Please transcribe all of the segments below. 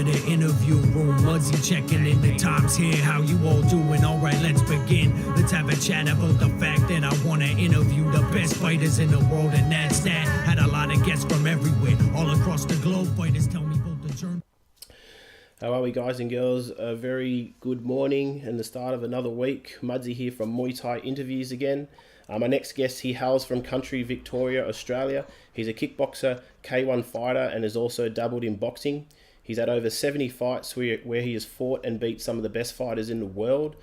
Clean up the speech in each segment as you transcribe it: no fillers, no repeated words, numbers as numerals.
the interview room. Muzzy checking in, the time's here. How you all doing? All right, let's begin. Let's have a chat about the fact that I want to interview the best fighters in the world, and that's that. Had a lot of guests from everywhere, all across the globe. Fighters tell me about the journey. How are we, guys and girls? A very good morning and the start of another week. Mudzy here from Muay Thai Interviews again. My next guest, he hails from country Victoria, Australia. He's a kickboxer, K1 fighter, and has also dabbled in boxing. He's had over 70 fights where he has fought and beat some of the best fighters in the world.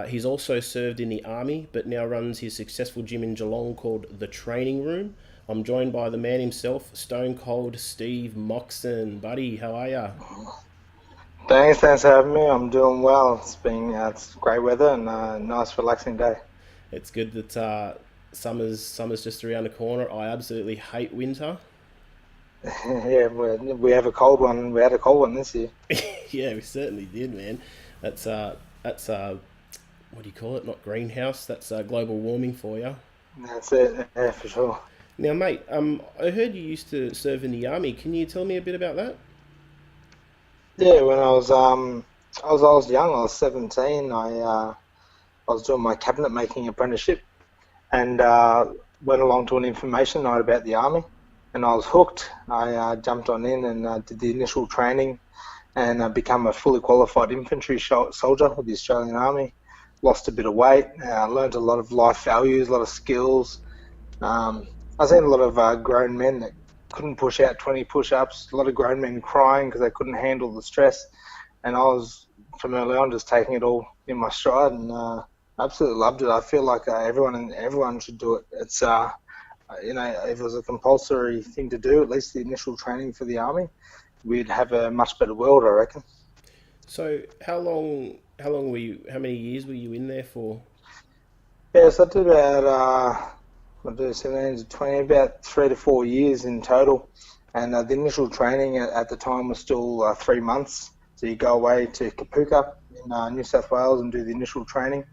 He's also served in the army, but now runs his successful gym in Geelong called The Training Room. I'm joined by the man himself, Stone Cold Steve Moxon. Buddy, how are ya? Thanks for having me. I'm doing well. It's great weather and a nice relaxing day. It's good that summer's just around the corner. I absolutely hate winter. Yeah, we have a cold one. We had a cold one this year. Yeah, we certainly did, man. That's what do you call it? Not greenhouse. That's global warming for you. That's it. Yeah, for sure. Now, mate, I heard you used to serve in the army. Can you tell me a bit about that? Yeah, when I was young. I was 17. I was doing my cabinet making apprenticeship, and went along to an information night about the army, and I was hooked. I jumped on in and did the initial training, and become a fully qualified infantry soldier with the Australian Army. Lost a bit of weight. Learned a lot of life values, a lot of skills. I seen a lot of grown men that couldn't push out 20 push-ups. A lot of grown men crying because they couldn't handle the stress, and I was from early on just taking it all in my stride, and absolutely loved it. I feel like everyone should do it. It's if it was a compulsory thing to do, at least the initial training for the army, we'd have a much better world, I reckon. So how many years were you in there for? Yeah, so I did about 17 to 20, about 3 to 4 years in total. And the initial training at the time was still 3 months. So you go away to Kapuka in New South Wales and do the initial training.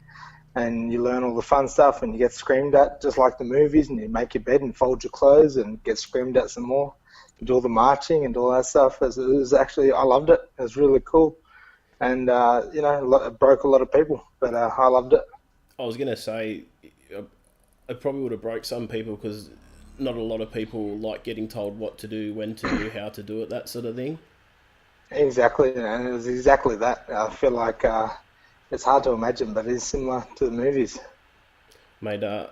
And you learn all the fun stuff, and you get screamed at just like the movies, and you make your bed and fold your clothes and get screamed at some more. You do all the marching and all that stuff. It was actually, I loved it. It was really cool. And, it broke a lot of people, but I loved it. I was going to say, it probably would have broke some people because not a lot of people like getting told what to do, when to do, how to do it, that sort of thing. Exactly, and it was exactly that. I feel like it's hard to imagine, but it is similar to the movies. Mate, I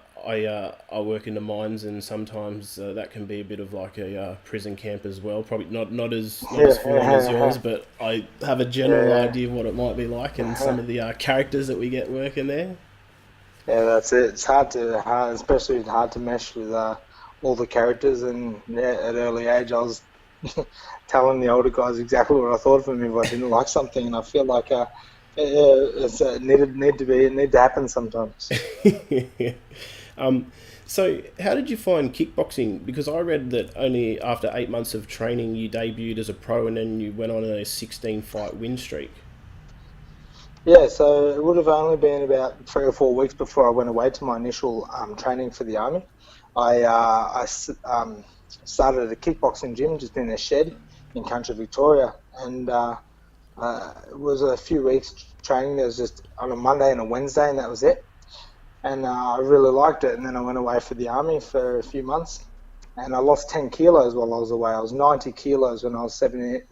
work in the mines, and sometimes that can be a bit of like a prison camp as well. Probably not as full on as yours, but I have a general idea of what it might be like, and some of the characters that we get working there. Yeah, that's it. It's especially hard to mesh with all the characters, and at an early age, I was telling the older guys exactly what I thought of them if I didn't like something, and I feel like it need to happen sometimes. So how did you find kickboxing? Because I read that only after 8 months of training you debuted as a pro, and then you went on a 16 fight win streak. Yeah, so it would have only been about 3 or 4 weeks before I went away to my initial training for the army. I started at a kickboxing gym just in a shed in country Victoria, and it was a few weeks training. There was just on a Monday and a Wednesday, and that was it. And I really liked it. And then I went away for the army for a few months, and I lost 10 kilos while I was away. I was 90 kilos when I was 17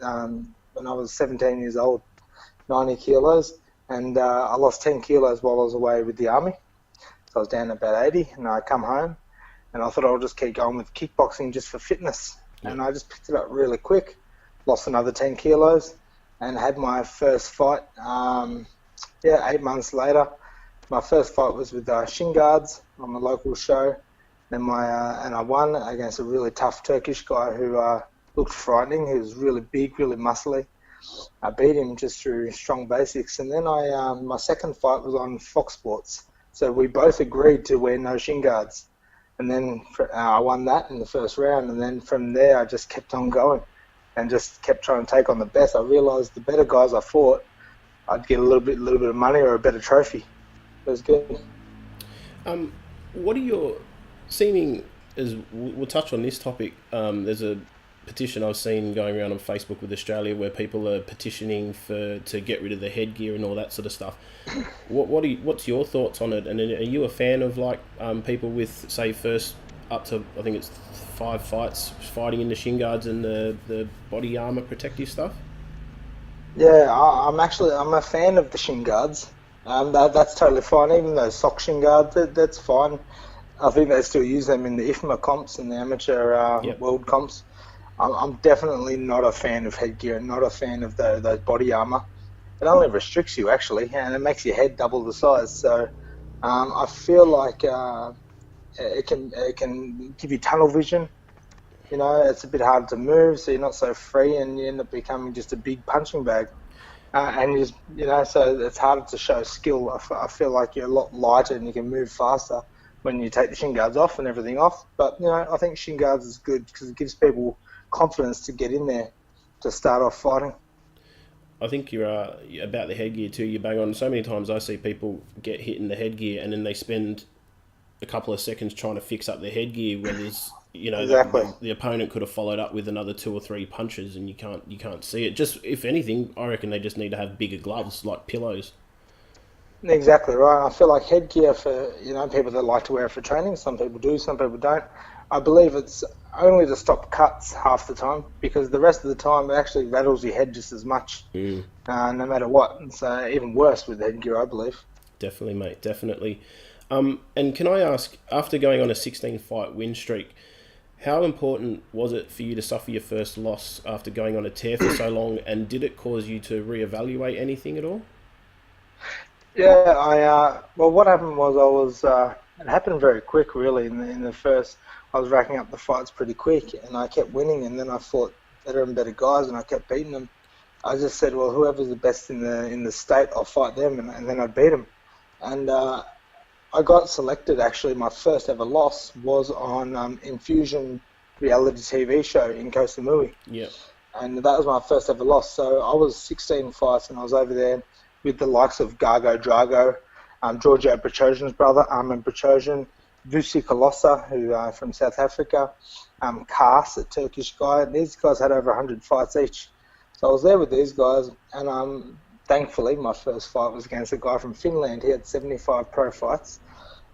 years old, 90 kilos. And I lost 10 kilos while I was away with the army. So I was down about 80, and I come home, and I thought I'll just keep going with kickboxing just for fitness. Yeah. And I just picked it up really quick, lost another 10 kilos, and had my first fight, 8 months later. My first fight was with Shin Guards on the local show. And I won against a really tough Turkish guy who looked frightening. He was really big, really muscly. I beat him just through strong basics. And then my second fight was on Fox Sports. So we both agreed to wear no shin guards. And then I won that in the first round. And then from there, I just kept on going and just kept trying to take on the best. I realized the better guys I fought, I'd get a little bit of money or a better trophy. It was good. What are your seeming, as we'll touch on this topic, there's a petition I've seen going around on Facebook with Australia where people are petitioning to get rid of the headgear and all that sort of stuff. What's your thoughts on it? And are you a fan of like people with, say, first up to, I think it's 5 fights fighting in the shin guards and the body armor protective stuff? Yeah, I'm a fan of the shin guards. That's totally fine. Even those sock shin guards, that's fine. I think they still use them in the IFMA comps and the amateur world comps. I'm definitely not a fan of headgear, not a fan of those body armor. It only restricts you actually, and it makes your head double the size. So I feel like it can give you tunnel vision. You know, it's a bit hard to move, so you're not so free, and you end up becoming just a big punching bag. And so it's harder to show skill. I feel like you're a lot lighter and you can move faster when you take the shin guards off and everything off. But I think shin guards is good because it gives people confidence to get in there to start off fighting. I think you're about the headgear too. You bang on. So many times I see people get hit in the headgear and then they spend a couple of seconds trying to fix up their headgear, where there's exactly. the opponent could have followed up with another 2 or 3 punches, and you can't see it. Just if anything, I reckon they just need to have bigger gloves, like pillows. Exactly right. I feel like headgear for people that like to wear it for training. Some people do, some people don't. I believe it's only to stop cuts half the time, because the rest of the time it actually rattles your head just as much, no matter what. It's even worse with headgear, I believe. Definitely, mate. Definitely. And can I ask, after going on a 16-fight win streak, how important was it for you to suffer your first loss after going on a tear for so long, and did it cause you to reevaluate anything at all? Yeah, well, what happened was it happened very quick, really. In the first, I was racking up the fights pretty quick, and I kept winning, and then I fought better and better guys, and I kept beating them. I just said, well, whoever's the best in the state, I'll fight them, and then I'd beat them. And I got selected, actually. My first ever loss was on Infusion reality TV show in Koh Samui. Yeah. And that was my first ever loss. So I was 16 fights, and I was over there with the likes of Gargo Drago, Giorgio Petrosian's brother, Armin Petrosian, Vusi Kolossa, who from South Africa, Kars, a Turkish guy. And these guys had over 100 fights each. So I was there with these guys, and thankfully my first fight was against a guy from Finland. He had 75 pro fights.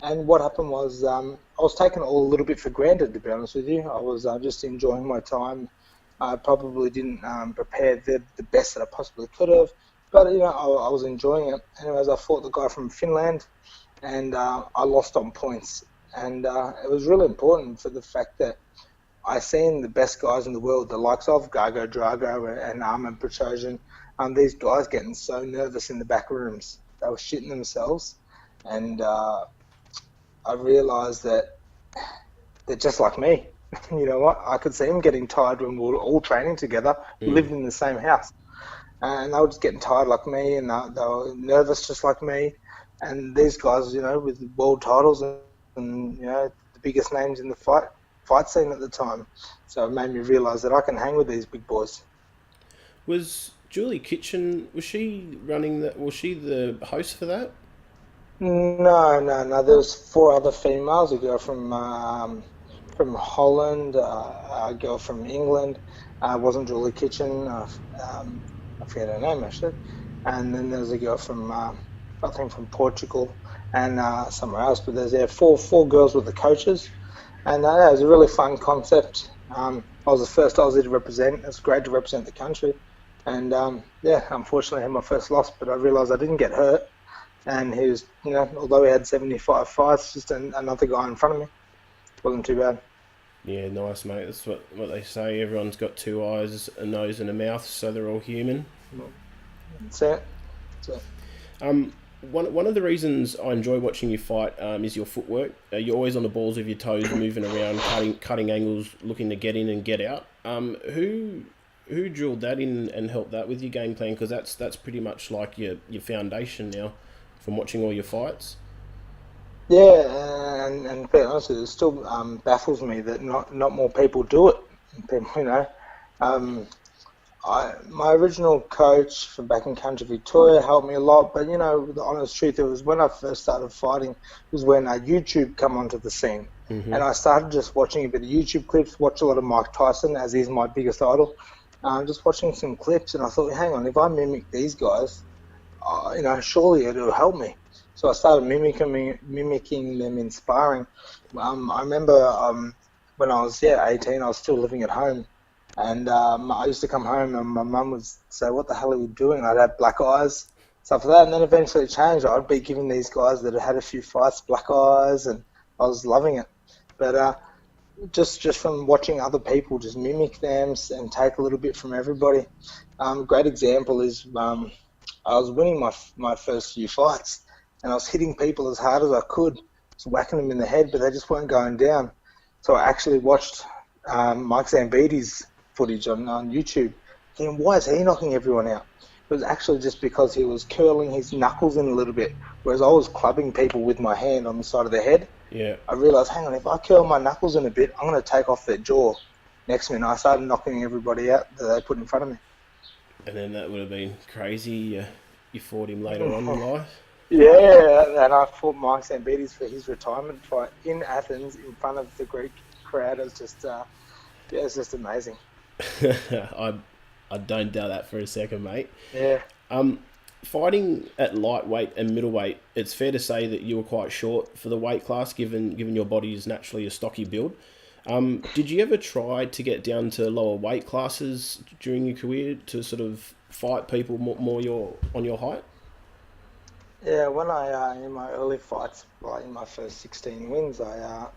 And what happened was I was taking it all a little bit for granted, to be honest with you. I was just enjoying my time. I probably didn't prepare the best that I possibly could have. But, I was enjoying it. Anyways, I fought the guy from Finland, and I lost on points. And it was really important for the fact that I seen the best guys in the world, the likes of Gargo Drago and Armin Petrosian, these guys getting so nervous in the back rooms. They were shitting themselves. And I realised that they're just like me. You know what? I could see them getting tired when we were all training together. We lived in the same house. And they were just getting tired like me, and they were nervous just like me. And these guys, with world titles and the biggest names in the fight scene at the time. So it made me realise that I can hang with these big boys. Was Julie Kitchen, was she the host for that? No. There was 4 other females. A girl from Holland, a girl from England. Wasn't Julie Kitchen. I forget her name actually. And then there's a girl from I think from Portugal and somewhere else. But there's four girls with the coaches, and it was a really fun concept. I was the first Aussie to represent. It's great to represent the country, and unfortunately I had my first loss, but I realised I didn't get hurt, and he was, although he had 75 fights, just another guy in front of me. Wasn't too bad. Yeah, nice, mate. That's what they say. Everyone's got 2 eyes, a nose, and a mouth, so they're all human. That's it. One of the reasons I enjoy watching you fight is your footwork. You're always on the balls of your toes, moving around, cutting angles, looking to get in and get out. Who drilled that in and helped that with your game plan? Because that's pretty much like your foundation now, from watching all your fights. Yeah, and to be honest, it still baffles me that not more people do it. People, my original coach from back in country Victoria helped me a lot, but the honest truth, it was when I first started fighting, was when YouTube come onto the scene, And I started just watching a bit of YouTube clips, watch a lot of Mike Tyson, as he's my biggest idol. Just watching some clips, and I thought, hang on, if I mimic these guys, surely it'll help me. So I started mimicking them in sparring. I remember when I was 18, I was still living at home, and I used to come home and my mum would say, "What the hell are you doing?" I'd have black eyes, stuff like that, and then eventually it changed. I'd be giving these guys that had a few fights black eyes, and I was loving it. But just from watching other people just mimic them and take a little bit from everybody. A great example is I was winning my first few fights, and I was hitting people as hard as I could, just whacking them in the head, but they just weren't going down. So I actually watched Mike Zambidi's footage on YouTube, thinking, why is he knocking everyone out? It was actually just because he was curling his knuckles in a little bit, whereas I was clubbing people with my hand on the side of their head. Yeah. I realised, hang on, if I curl my knuckles in a bit, I'm going to take off their jaw. Next minute, I started knocking everybody out that they put in front of me. And then that would have been crazy. You fought him later on in life. Yeah, and I fought Mike Zambides for his retirement fight in Athens in front of the Greek crowd. It was just, it's just amazing. I don't doubt that for a second, mate. Yeah. Fighting at lightweight and middleweight, it's fair to say that you were quite short for the weight class, given your body is naturally a stocky build. Did you ever try to get down to lower weight classes during your career to sort of fight people more on your height? Yeah, when I in my early fights, like in my first 16 wins, I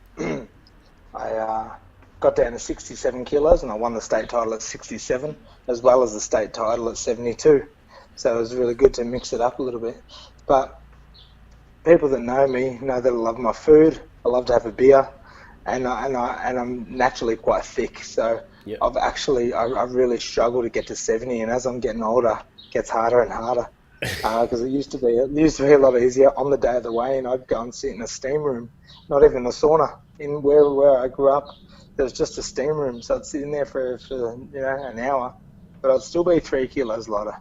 got down to 67 kilos, and I won the state title at 67, as well as the state title at 72. So it was really good to mix it up a little bit. But people that know me know that I love my food. I love to have a beer, and I'm naturally quite thick. So yep. I've really struggled to get to 70, and as I'm getting older, it gets harder and harder. Because it used to be a lot easier. On the day of the weigh-in, I'd go and sit in a steam room, not even a sauna. In where I grew up, there was just a steam room, so I'd sit in there for an hour, but I'd still be 3 kilos lighter.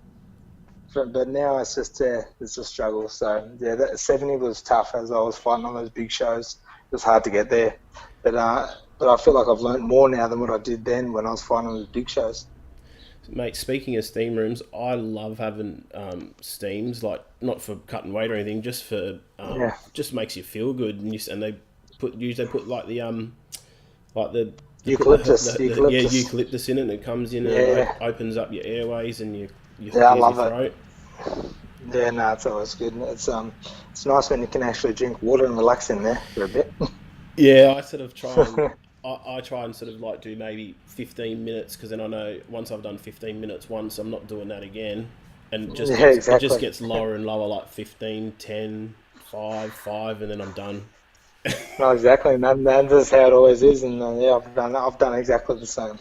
But now it's just a struggle. So yeah, that 70 was tough as I was fighting on those big shows. It was hard to get there, but I feel like I've learned more now than what I did then when I was fighting on those big shows. Mate, speaking of steam rooms, I love having steams, like not for cutting weight or anything, just for just makes you feel good. And they usually put like the eucalyptus. Eucalyptus in it, and it comes in and it opens up your airways and you I love your throat. Yeah, no, it's always good. It's nice when you can actually drink water and relax in there for a bit. Yeah, I sort of try and I try and sort of like do maybe 15 minutes, because then I know once I've done 15 minutes once, I'm not doing that again. And it just gets lower and lower, like 15, 10, 5, and then I'm done. No, exactly. And that's how it always is. And I've done exactly the same.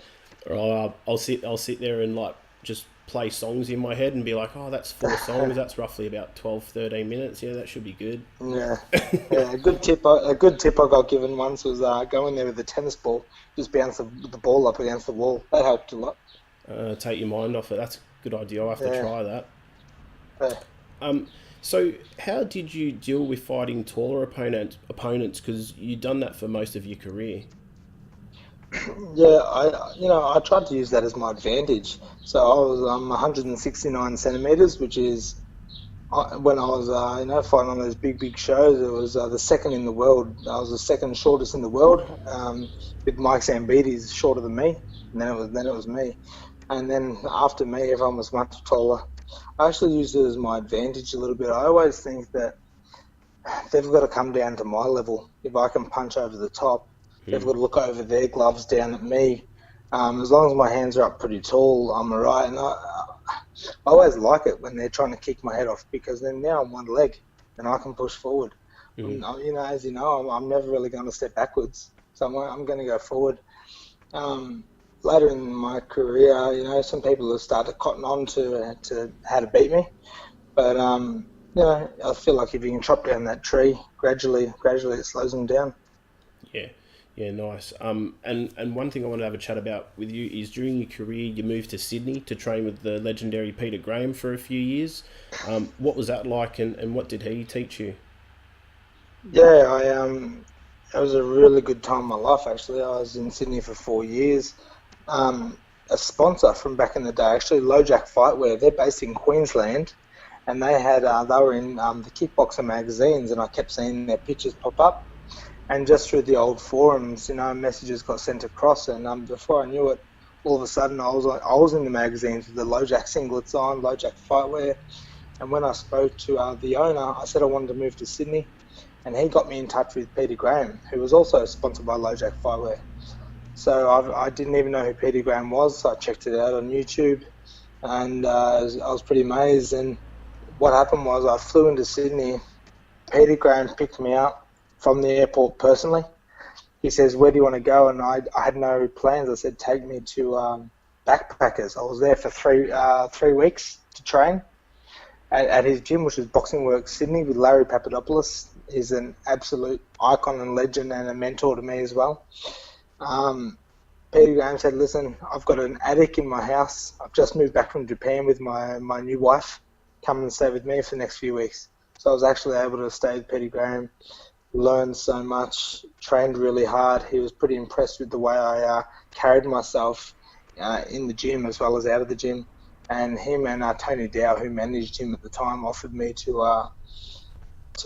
Or I'll sit there and like just play songs in my head and be like, oh, that's 4 songs. That's roughly about 12, 13 minutes. Yeah, that should be good. Yeah. A good tip I got given once was go in there with a tennis ball, just bounce the ball up against the wall. That helped a lot. Take your mind off it. That's a good idea. I'll have to try that. Yeah. So how did you deal with fighting taller opponents? Because you'd done that for most of your career. Yeah, I tried to use that as my advantage. So I was 169 centimeters, which is when I was fighting on those big shows. It was the second in the world. I was the second shortest in the world, with Mike Zambides shorter than me, and then it was me, and then after me, everyone was much taller. I actually used it as my advantage a little bit. I always think that they've got to come down to my level. If I can punch over the top, they've got to look over their gloves down at me. As long as my hands are up pretty tall, I'm all right. And I always like it when they're trying to kick my head off, because then now I'm one leg and I can push forward. As you know, I'm never really going to step backwards. So I'm going to go forward. Later in my career, some people have started cotton on to how to beat me. But, I feel like if you can chop down that tree, gradually it slows them down. Yeah, nice. And one thing I want to have a chat about with you is during your career, you moved to Sydney to train with the legendary Peter Graham for a few years. What was that like, and what did he teach you? Yeah, It was a really good time in my life, actually. I was in Sydney for 4 years. A sponsor from back in the day, actually, LoJack Fightwear, they're based in Queensland, and they were in the Kickboxer magazines, and I kept seeing their pictures pop up. And just through the old forums, messages got sent across, and before I knew it, all of a sudden I was in the magazines with the LoJack singlets on, LoJack Fightwear. And when I spoke to the owner, I said I wanted to move to Sydney, and he got me in touch with Peter Graham, who was also sponsored by LoJack Fightwear. So I didn't even know who Peter Graham was, so I checked it out on YouTube, and I was pretty amazed. And what happened was I flew into Sydney. Peter Graham picked me up from the airport personally. He says, "Where do you want to go?" And I had no plans. I said, "Take me to Backpackers." I was there for 3 weeks to train at his gym, which is Boxing Works Sydney, with Larry Papadopoulos. He's an absolute icon and legend and a mentor to me as well. Peter Graham said, "Listen, I've got an attic in my house. I've just moved back from Japan with my new wife. Come and stay with me for the next few weeks." So I was actually able to stay with Peter Graham, learned so much, trained really hard. He was pretty impressed with the way I carried myself in the gym as well as out of the gym. And him and Tony Dow, who managed him at the time, offered me to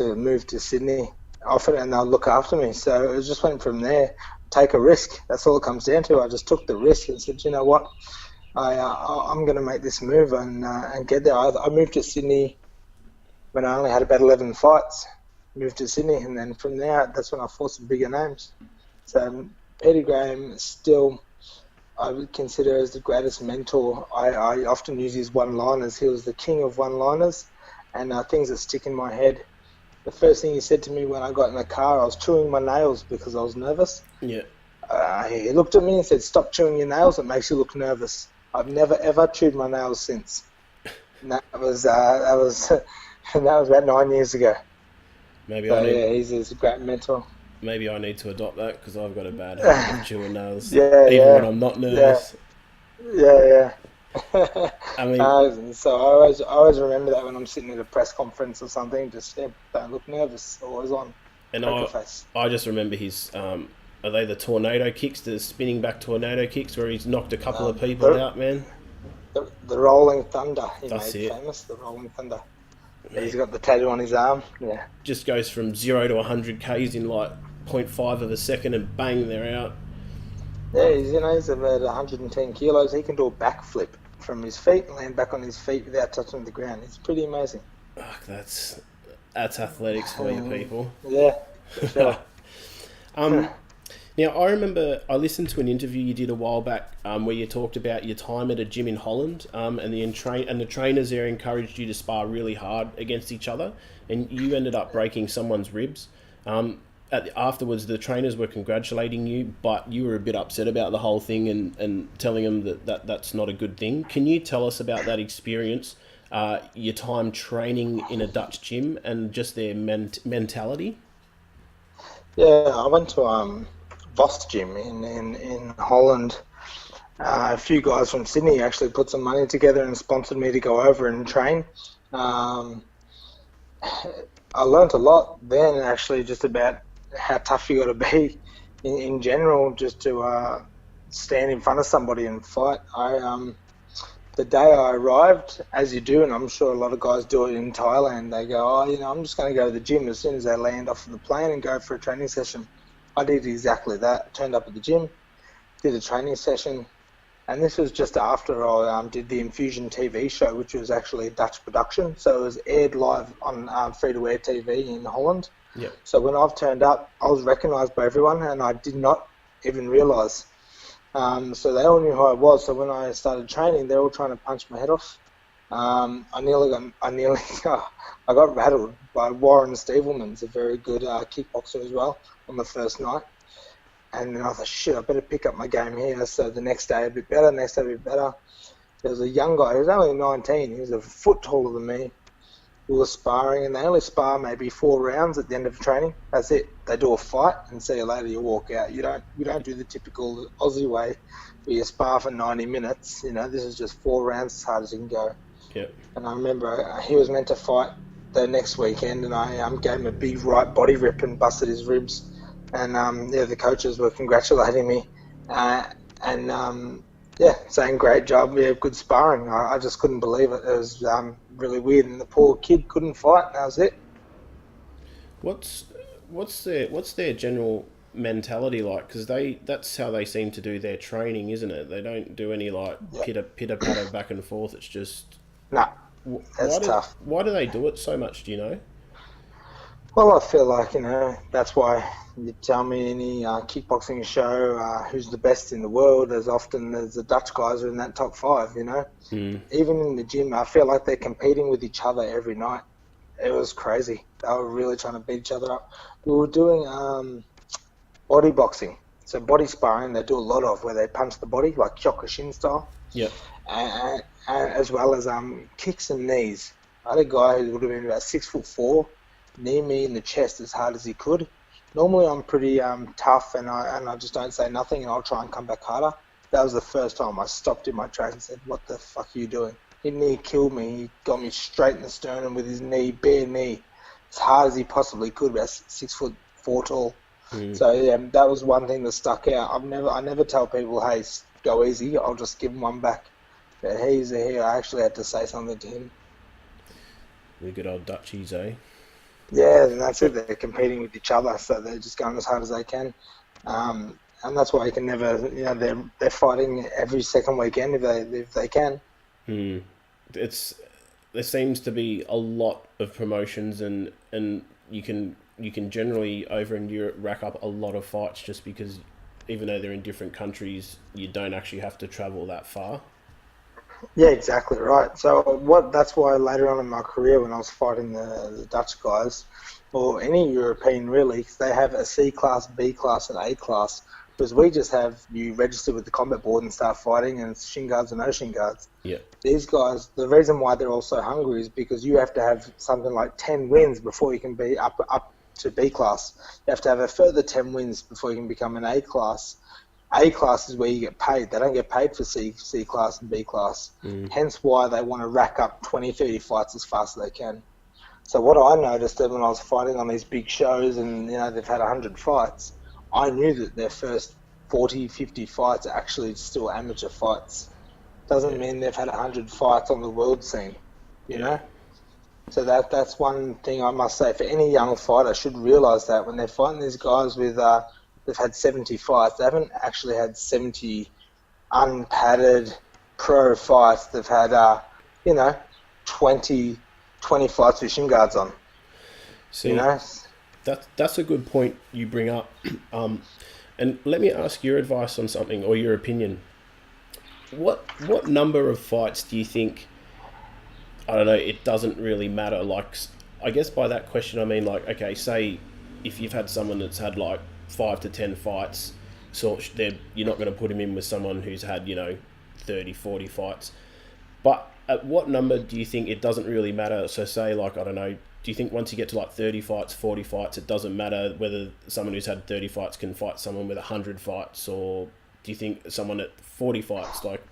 move to Sydney, and they'll look after me. So it just went from there. Take a risk. That's all it comes down to. I just took the risk and said, "You know what? I'm going to make this move and get there." I moved to Sydney when I only had about 11 fights. Moved to Sydney, and then from there, that's when I fought some bigger names. So Peter Graham still, I would consider as the greatest mentor. I often use his one-liners. He was the king of one-liners, and things that stick in my head. The first thing he said to me when I got in the car, I was chewing my nails because I was nervous. Yeah. He looked at me and said, "Stop chewing your nails. It makes you look nervous." I've never ever chewed my nails since. And that was about 9 years ago. Maybe he's a great mentor. Maybe I need to adopt that because I've got a bad habit of chewing nails. Even when I'm not nervous. Yeah. I mean, so I always remember that when I'm sitting at a press conference or something. Just don't look nervous. Always on. And I just remember his. Are they the tornado kicks, the spinning back tornado kicks, where he's knocked a couple of people out, man? The Rolling Thunder. That's made it. Famous. The Rolling Thunder. He's got the tattoo on his arm. Yeah. Just goes from 0 to 100 Ks in like 0.5 of a second, and bang, they're out. Yeah, he's about 110 kilos. He can do a backflip from his feet and land back on his feet without touching the ground. It's pretty amazing. Fuck, that's athletics for you people. Yeah, for sure. Now, I remember I listened to an interview you did a while back where you talked about your time at a gym in Holland, and the trainers there encouraged you to spar really hard against each other, and you ended up breaking someone's ribs. Afterwards, the trainers were congratulating you, but you were a bit upset about the whole thing and telling them that's not a good thing. Can you tell us about that experience, your time training in a Dutch gym, and just their mentality? Yeah, I went to Vos Gym in Holland. A few guys from Sydney actually put some money together and sponsored me to go over and train. I learnt a lot then, actually, just about how tough you got to be in general, just to stand in front of somebody and fight. The day I arrived, as you do, and I'm sure a lot of guys do it in Thailand, they go, I'm just going to go to the gym as soon as they land off of the plane and go for a training session. I did exactly that. Turned up at the gym, did a training session, and this was just after I did the Infusion TV show, which was actually a Dutch production. So it was aired live on free-to-air TV in Holland. Yeah. So when I've turned up, I was recognised by everyone, and I did not even realise. So they all knew who I was. So when I started training, they were all trying to punch my head off. I got rattled by Warren Stevelman's a very good kickboxer as well on the first night. And then I thought, shit, I better pick up my game here. So the next day a bit better, There was a young guy, he was only 19, he was a foot taller than me. We were sparring, and they only spar maybe 4 rounds at the end of training. That's it. They do a fight and see you later, you walk out. You don't do the typical Aussie way where you spar for 90 minutes. This is just 4 rounds as hard as you can go. Yep. And I remember he was meant to fight the next weekend, and I gave him a big right body rip and busted his ribs. and the coaches were congratulating me, and saying great job, good sparring. I just couldn't believe it. It was really weird, and the poor kid couldn't fight, and that was it. What's their general mentality like? Because that's how they seem to do their training, isn't it? They don't do any like pitter patter back and forth. It's just No, that's tough. Why do they do it so much? Do you know? Well, I feel like, that's why you tell me any kickboxing show who's the best in the world, as often as the Dutch guys are in that top 5, Even in the gym, I feel like they're competing with each other every night. It was crazy. They were really trying to beat each other up. We were doing body boxing. So body sparring, they do a lot of, where they punch the body, like Kyokushin style. Yeah. And as well as kicks and knees. I had a guy who would have been about 6'4", knee me in the chest as hard as he could. Normally I'm pretty tough and I just don't say nothing and I'll try and come back harder. That was the first time I stopped in my tracks and said, "What the fuck are you doing?" He near killed me. He got me straight in the sternum with his knee, bare knee, as hard as he possibly could, about 6'4" tall. So yeah, that was one thing that stuck out. I never tell people, "Hey, go easy." I'll just give him one back. But I actually had to say something to him. The good old Dutchies, eh? Yeah, and that's it. They're competing with each other, so they're just going as hard as they can. And that's why you can never, they're fighting every second weekend if they can. There seems to be a lot of promotions, and you can generally over in Europe rack up a lot of fights just because even though they're in different countries, you don't actually have to travel that far. Yeah, exactly right. So that's why later on in my career, when I was fighting the Dutch guys, or any European really, they have a C class, B class, and A class. Because we just have you register with the combat board and start fighting, and it's shin guards and no shin guards. Yeah. These guys, the reason why they're all so hungry is because you have to have something like 10 wins before you can be up to B class. You have to have a further 10 wins before you can become an A class. A class is where you get paid. They don't get paid for C class and B class. Hence why they want to rack up 20, 30 fights as fast as they can. So what I noticed when I was fighting on these big shows and they've had 100 fights, I knew that their first 40, 50 fights are actually still amateur fights. Doesn't mean they've had 100 fights on the world scene, you know? So that's one thing I must say. For any young fighter should realise that when they're fighting these guys with... they've had 70 fights. They haven't actually had 70 unpadded pro fights. They've had, 20 fights with shin guards on. See, that's a good point you bring up. And let me ask your advice on something, or your opinion. What number of fights do you think, I don't know, it doesn't really matter? Like, I guess by that question I mean, like, okay, say if you've had someone that's had like 5 to 10 fights, so you're not going to put him in with someone who's had 30, 40 fights. But at what number do you think it doesn't really matter? So say, like, I don't know, do you think once you get to like 30 fights, 40 fights, it doesn't matter whether someone who's had 30 fights can fight someone with 100 fights? Or do you think someone at 40 fights, like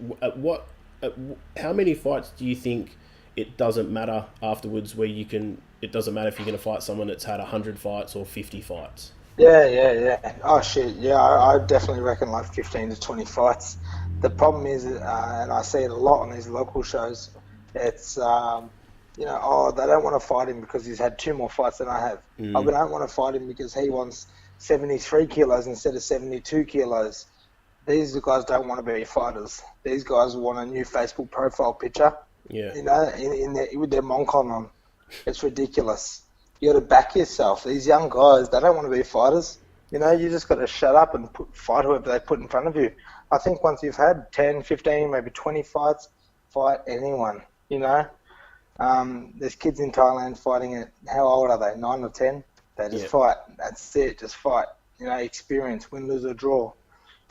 how many fights do you think it doesn't matter afterwards where it doesn't matter if you're going to fight someone that's had 100 fights or 50 fights? Yeah. Oh, shit. Yeah, I definitely reckon like 15 to 20 fights. The problem is, and I see it a lot on these local shows, it's, they don't want to fight him because he's had 2 more fights than I have. Oh, but I don't want to fight him because he wants 73 kilos instead of 72 kilos. These guys don't want to be fighters. These guys want a new Facebook profile picture, with their Moxon on. It's ridiculous. You got to back yourself. These young guys, they don't want to be fighters. You just got to shut up and fight whoever they put in front of you. I think once you've had 10, 15, maybe 20 fights, fight anyone, There's kids in Thailand fighting at, how old are they, 9 or 10? They just fight. That's it, just fight. Experience, win, lose or draw.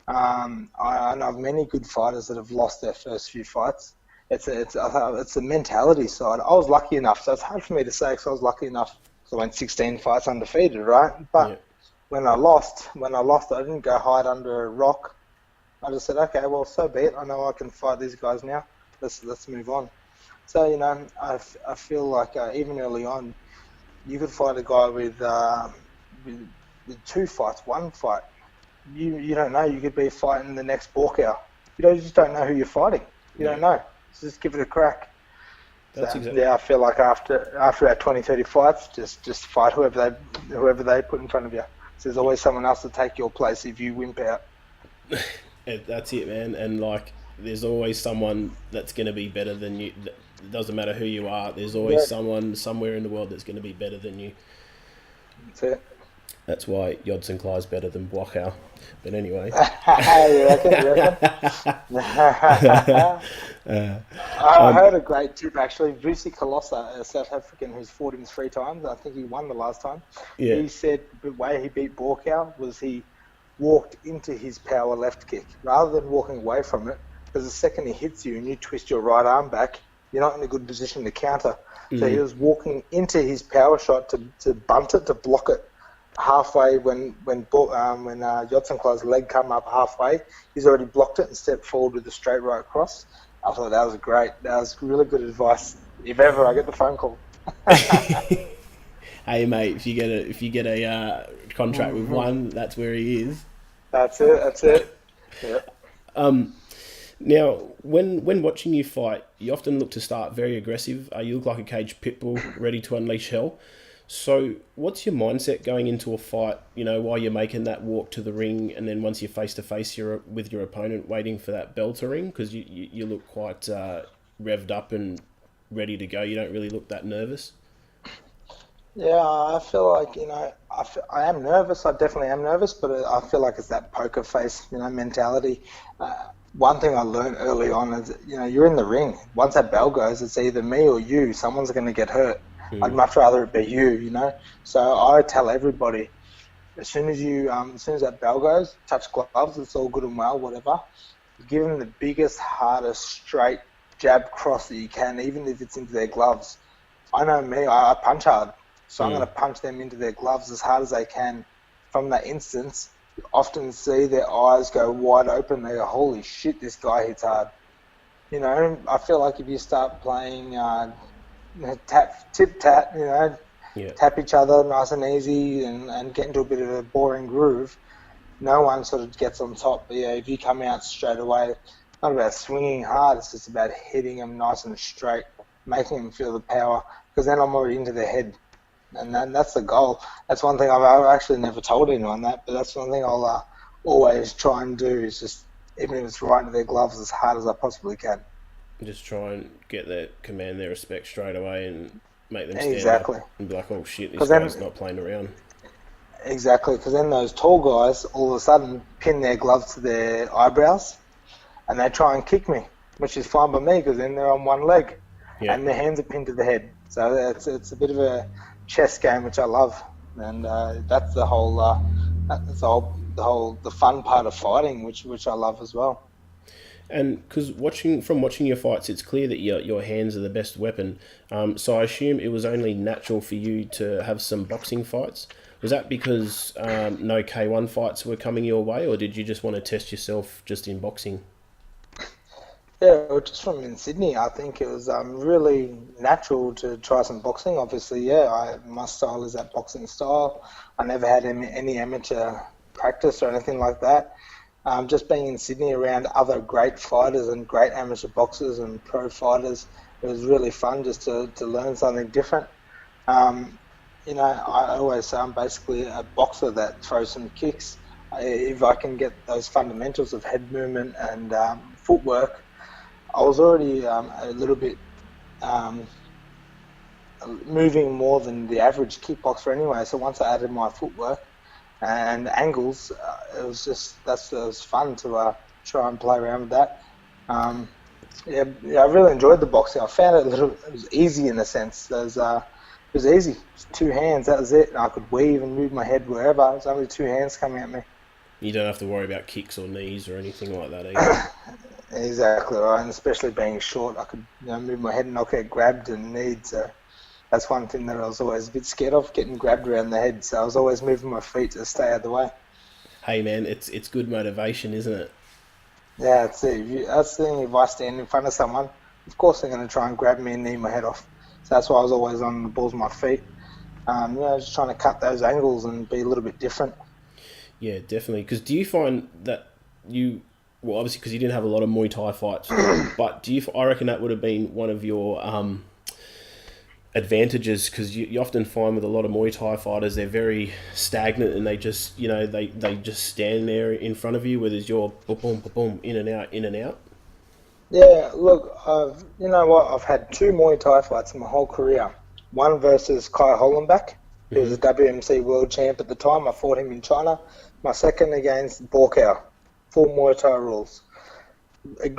I know of many good fighters that have lost their first few fights. It's a mentality side. I was lucky enough, so it's hard for me to say because I was lucky enough. So I went 16 fights undefeated, right? But when I lost, I didn't go hide under a rock. I just said, okay, well, so be it. I know I can fight these guys now. Let's move on. So, I feel like even early on, you could fight a guy with with 2 fights, 1 fight, you don't know. You could be fighting the next walkout. You just don't know who you're fighting. You don't know. So just give it a crack. That's so, exactly. Yeah, I feel like after our 20, 30 fights, just fight whoever they put in front of you. So there's always someone else to take your place if you wimp out. That's it, man. And like, there's always someone that's going to be better than you. It doesn't matter who you are. There's always someone somewhere in the world that's going to be better than you. That's it. That's why Yodson Klei's better than Blockhouse. But anyway. You reckon? I heard a great tip, actually. Vusi Kolossa, a South African who's fought him 3 times. I think he won the last time. Yeah. He said the way he beat Borkow was he walked into his power left kick rather than walking away from it, because the second he hits you and you twist your right arm back, you're not in a good position to counter. So he was walking into his power shot to bunt it, to block it halfway. When Yodson Klei's leg come up halfway, he's already blocked it and stepped forward with a straight right cross. I thought that was great. That was really good advice. If ever I get the phone call. Hey mate, if you get a contract with one, that's where he is. That's it. Yeah. Now, when watching you fight, you often look to start very aggressive. You look like a caged pit bull ready to unleash hell. So what's your mindset going into a fight, while you're making that walk to the ring, and then once you're face-to-face with your opponent waiting for that bell to ring? Because you look quite revved up and ready to go. You don't really look that nervous. Yeah, I feel like, I am nervous. I definitely am nervous, but I feel like it's that poker face, mentality. One thing I learned early on is, you're in the ring. Once that bell goes, it's either me or you. Someone's going to get hurt. I'd much rather it be you, So I tell everybody, as soon as that bell goes, touch gloves, it's all good and well, whatever. Give them the biggest, hardest, straight jab cross that you can, even if it's into their gloves. I know me, I punch hard. So I'm going to punch them into their gloves as hard as I can. From that instance, you often see their eyes go wide open. They go, holy shit, this guy hits hard. I feel like if you start playing tip-tat, tap each other nice and easy and get into a bit of a boring groove, no one sort of gets on top. But if you come out straight away, it's not about swinging hard, it's just about hitting them nice and straight, making them feel the power, because then I'm already into their head. And that's the goal. That's one thing I've actually never told anyone that, but that's one thing I'll always try and do, is just, even if it's right into their gloves, as hard as I possibly can. Just try and get command their respect straight away and make them stand up and be like, oh shit, this guy's not playing around. Exactly, because then those tall guys all of a sudden pin their gloves to their eyebrows and they try and kick me, which is fine by me because then they're on one leg and their hands are pinned to the head. So it's a bit of a chess game, which I love, and that's the fun part of fighting, which I love as well. And because watching your fights, it's clear that your hands are the best weapon. So I assume it was only natural for you to have some boxing fights. Was that because no K1 fights were coming your way, or did you just want to test yourself just in boxing? Yeah, well, just from in Sydney, I think it was really natural to try some boxing. Obviously, my style is that boxing style. I never had any amateur practice or anything like that. Just being in Sydney around other great fighters and great amateur boxers and pro fighters, it was really fun just to learn something different. I always say I'm basically a boxer that throws some kicks. If I can get those fundamentals of head movement and footwork, I was already a little bit moving more than the average kickboxer anyway. So once I added my footwork and angles, it was fun to try and play around with that. I really enjoyed the boxing. I found it was easy in a sense. It was easy. Just 2 hands, that was it. And I could weave and move my head wherever. It was only 2 hands coming at me. You don't have to worry about kicks or knees or anything like that either. Exactly right, and especially being short, I could move my head and not get grabbed and kneed. So that's one thing that I was always a bit scared of, getting grabbed around the head. So I was always moving my feet to stay out of the way. Hey man, it's good motivation, isn't it? Yeah, that's it. That's the thing. If I stand in front of someone, of course they're going to try and grab me and knee my head off. So that's why I was always on the balls of my feet. Just trying to cut those angles and be a little bit different. Yeah, definitely. Because do you find that well, obviously because you didn't have a lot of Muay Thai fights, but I reckon that would have been one of your advantages, because you often find with a lot of Muay Thai fighters, they're very stagnant and they just, they just stand there in front of you, whereas you're boom, boom, boom, in and out, in and out. Yeah, look, you know what? I've had 2 Muay Thai fights in my whole career. One versus Kai Hollenbach, who was a WMC world champ at the time. I fought him in China. My second against Borkow, full Muay Thai rules.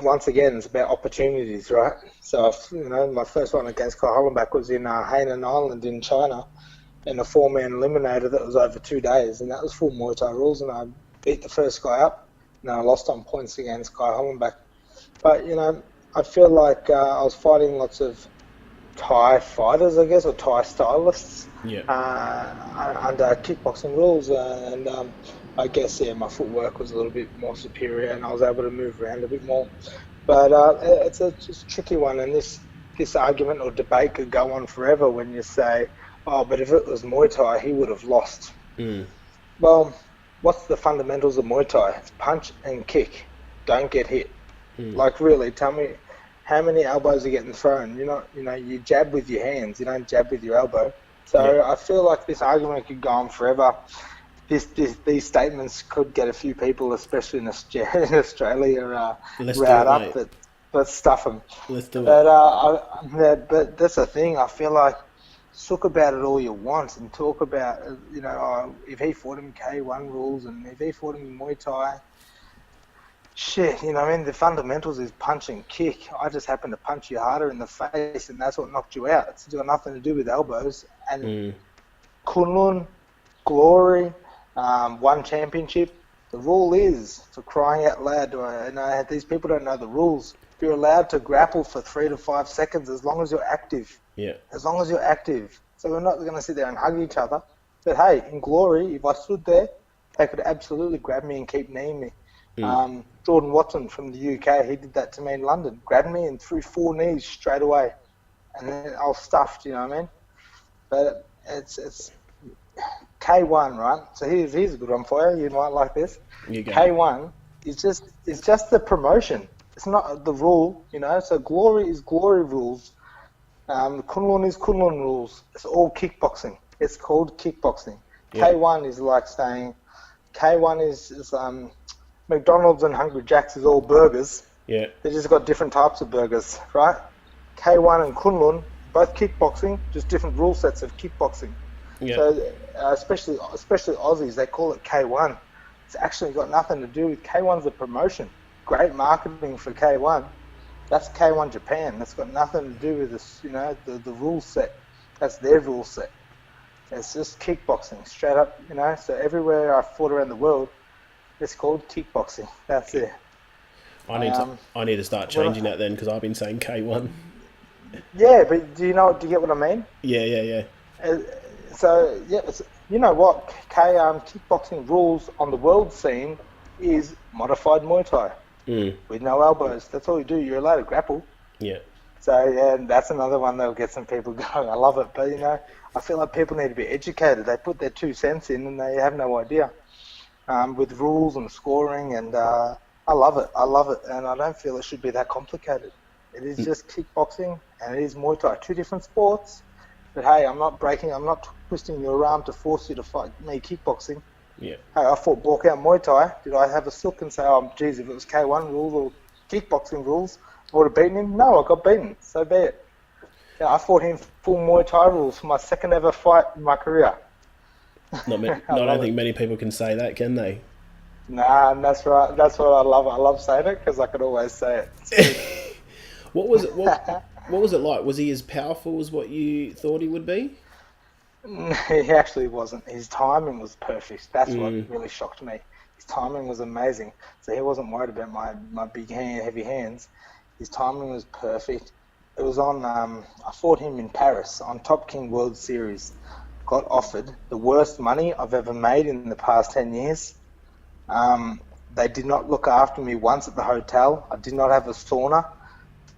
Once again, it's about opportunities, right? So, my first one against Kai Hollenbach was in Hainan Island in China, in a 4-man eliminator that was over 2 days, and that was full Muay Thai rules, and I beat the first guy up, and I lost on points against Kai Hollenbach. But, I feel like I was fighting lots of Thai fighters, I guess, or Thai stylists under kickboxing rules, and I guess, my footwork was a little bit more superior and I was able to move around a bit more. But it's just a tricky one, and this argument or debate could go on forever when you say, oh, but if it was Muay Thai, he would have lost. Well, what's the fundamentals of Muay Thai? It's punch and kick. Don't get hit. Like, really, tell me how many elbows are getting thrown. You jab with your hands. You don't jab with your elbow. So I feel like this argument could go on forever. These statements could get a few people, especially in Australia, riled up. But let's stuff them. Let's do it. But that's the thing. I feel like talk about it all you want and talk about, if he fought him K1 rules and if he fought him in Muay Thai. Shit, the fundamentals is punch and kick. I just happen to punch you harder in the face, and that's what knocked you out. It's got nothing to do with elbows. And Kunlun, Glory, one championship. The rule is, for crying out loud, these people don't know the rules. You're allowed to grapple for 3 to 5 seconds as long as you're active. Yeah. As long as you're active. So we're not going to sit there and hug each other. But hey, in Glory, if I stood there, they could absolutely grab me and keep kneeing me. Jordan Watson from the UK, he did that to me in London. Grabbed me and threw 4 knees straight away. And then I was stuffed, you know what I mean? But it's K1, right? So here's a good one for you. You might like this. K1 is just the promotion. It's not the rule, So Glory is Glory rules. Kunlun is Kunlun rules. It's all kickboxing. It's called kickboxing. Yeah. K1 is like saying, K1 is McDonald's and Hungry Jack's is all burgers. Yeah. They just got different types of burgers, right? K1 and Kunlun, both kickboxing, just different rule sets of kickboxing. Yeah. So especially Aussies, they call it K1. It's actually got nothing to do with K1's a promotion. Great marketing for K1. That's K1 Japan. That's got nothing to do with this, the rule set. That's their rule set. It's just kickboxing, straight up, So everywhere I fought around the world, it's called kickboxing. That's it. I need to start changing that then, because I've been saying K1. Yeah, but do you get what I mean? Yeah. So you know what? Kickboxing rules on the world scene is modified Muay Thai with no elbows. That's all you do. You're allowed to grapple. Yeah. So that's another one that'll get some people going. I love it, but I feel like people need to be educated. They put their 2 cents in and they have no idea. With rules and scoring, and I love it, and I don't feel it should be that complicated. It is just kickboxing, and it is Muay Thai, 2 different sports, but hey, I'm not twisting your arm to force you to fight me kickboxing. Yeah. Hey, I fought Borkow Muay Thai. Did I have a sook and say, oh, geez, if it was K1 rules or kickboxing rules, I would have beaten him? No, I got beaten, so be it. I fought him full Muay Thai rules for my second ever fight in my career. I don't think many people can say that, can they? Nah, and that's right. That's what I love. I love saying it because I could always say it. What was it? What was it like? Was he as powerful as what you thought he would be? He actually wasn't. His timing was perfect. That's what really shocked me. His timing was amazing. So he wasn't worried about my big heavy hands. His timing was perfect. It was on. I fought him in Paris on Top King World Series. Got offered the worst money I've ever made in the past 10 years. They did not look after me once at the hotel. I did not have a sauna.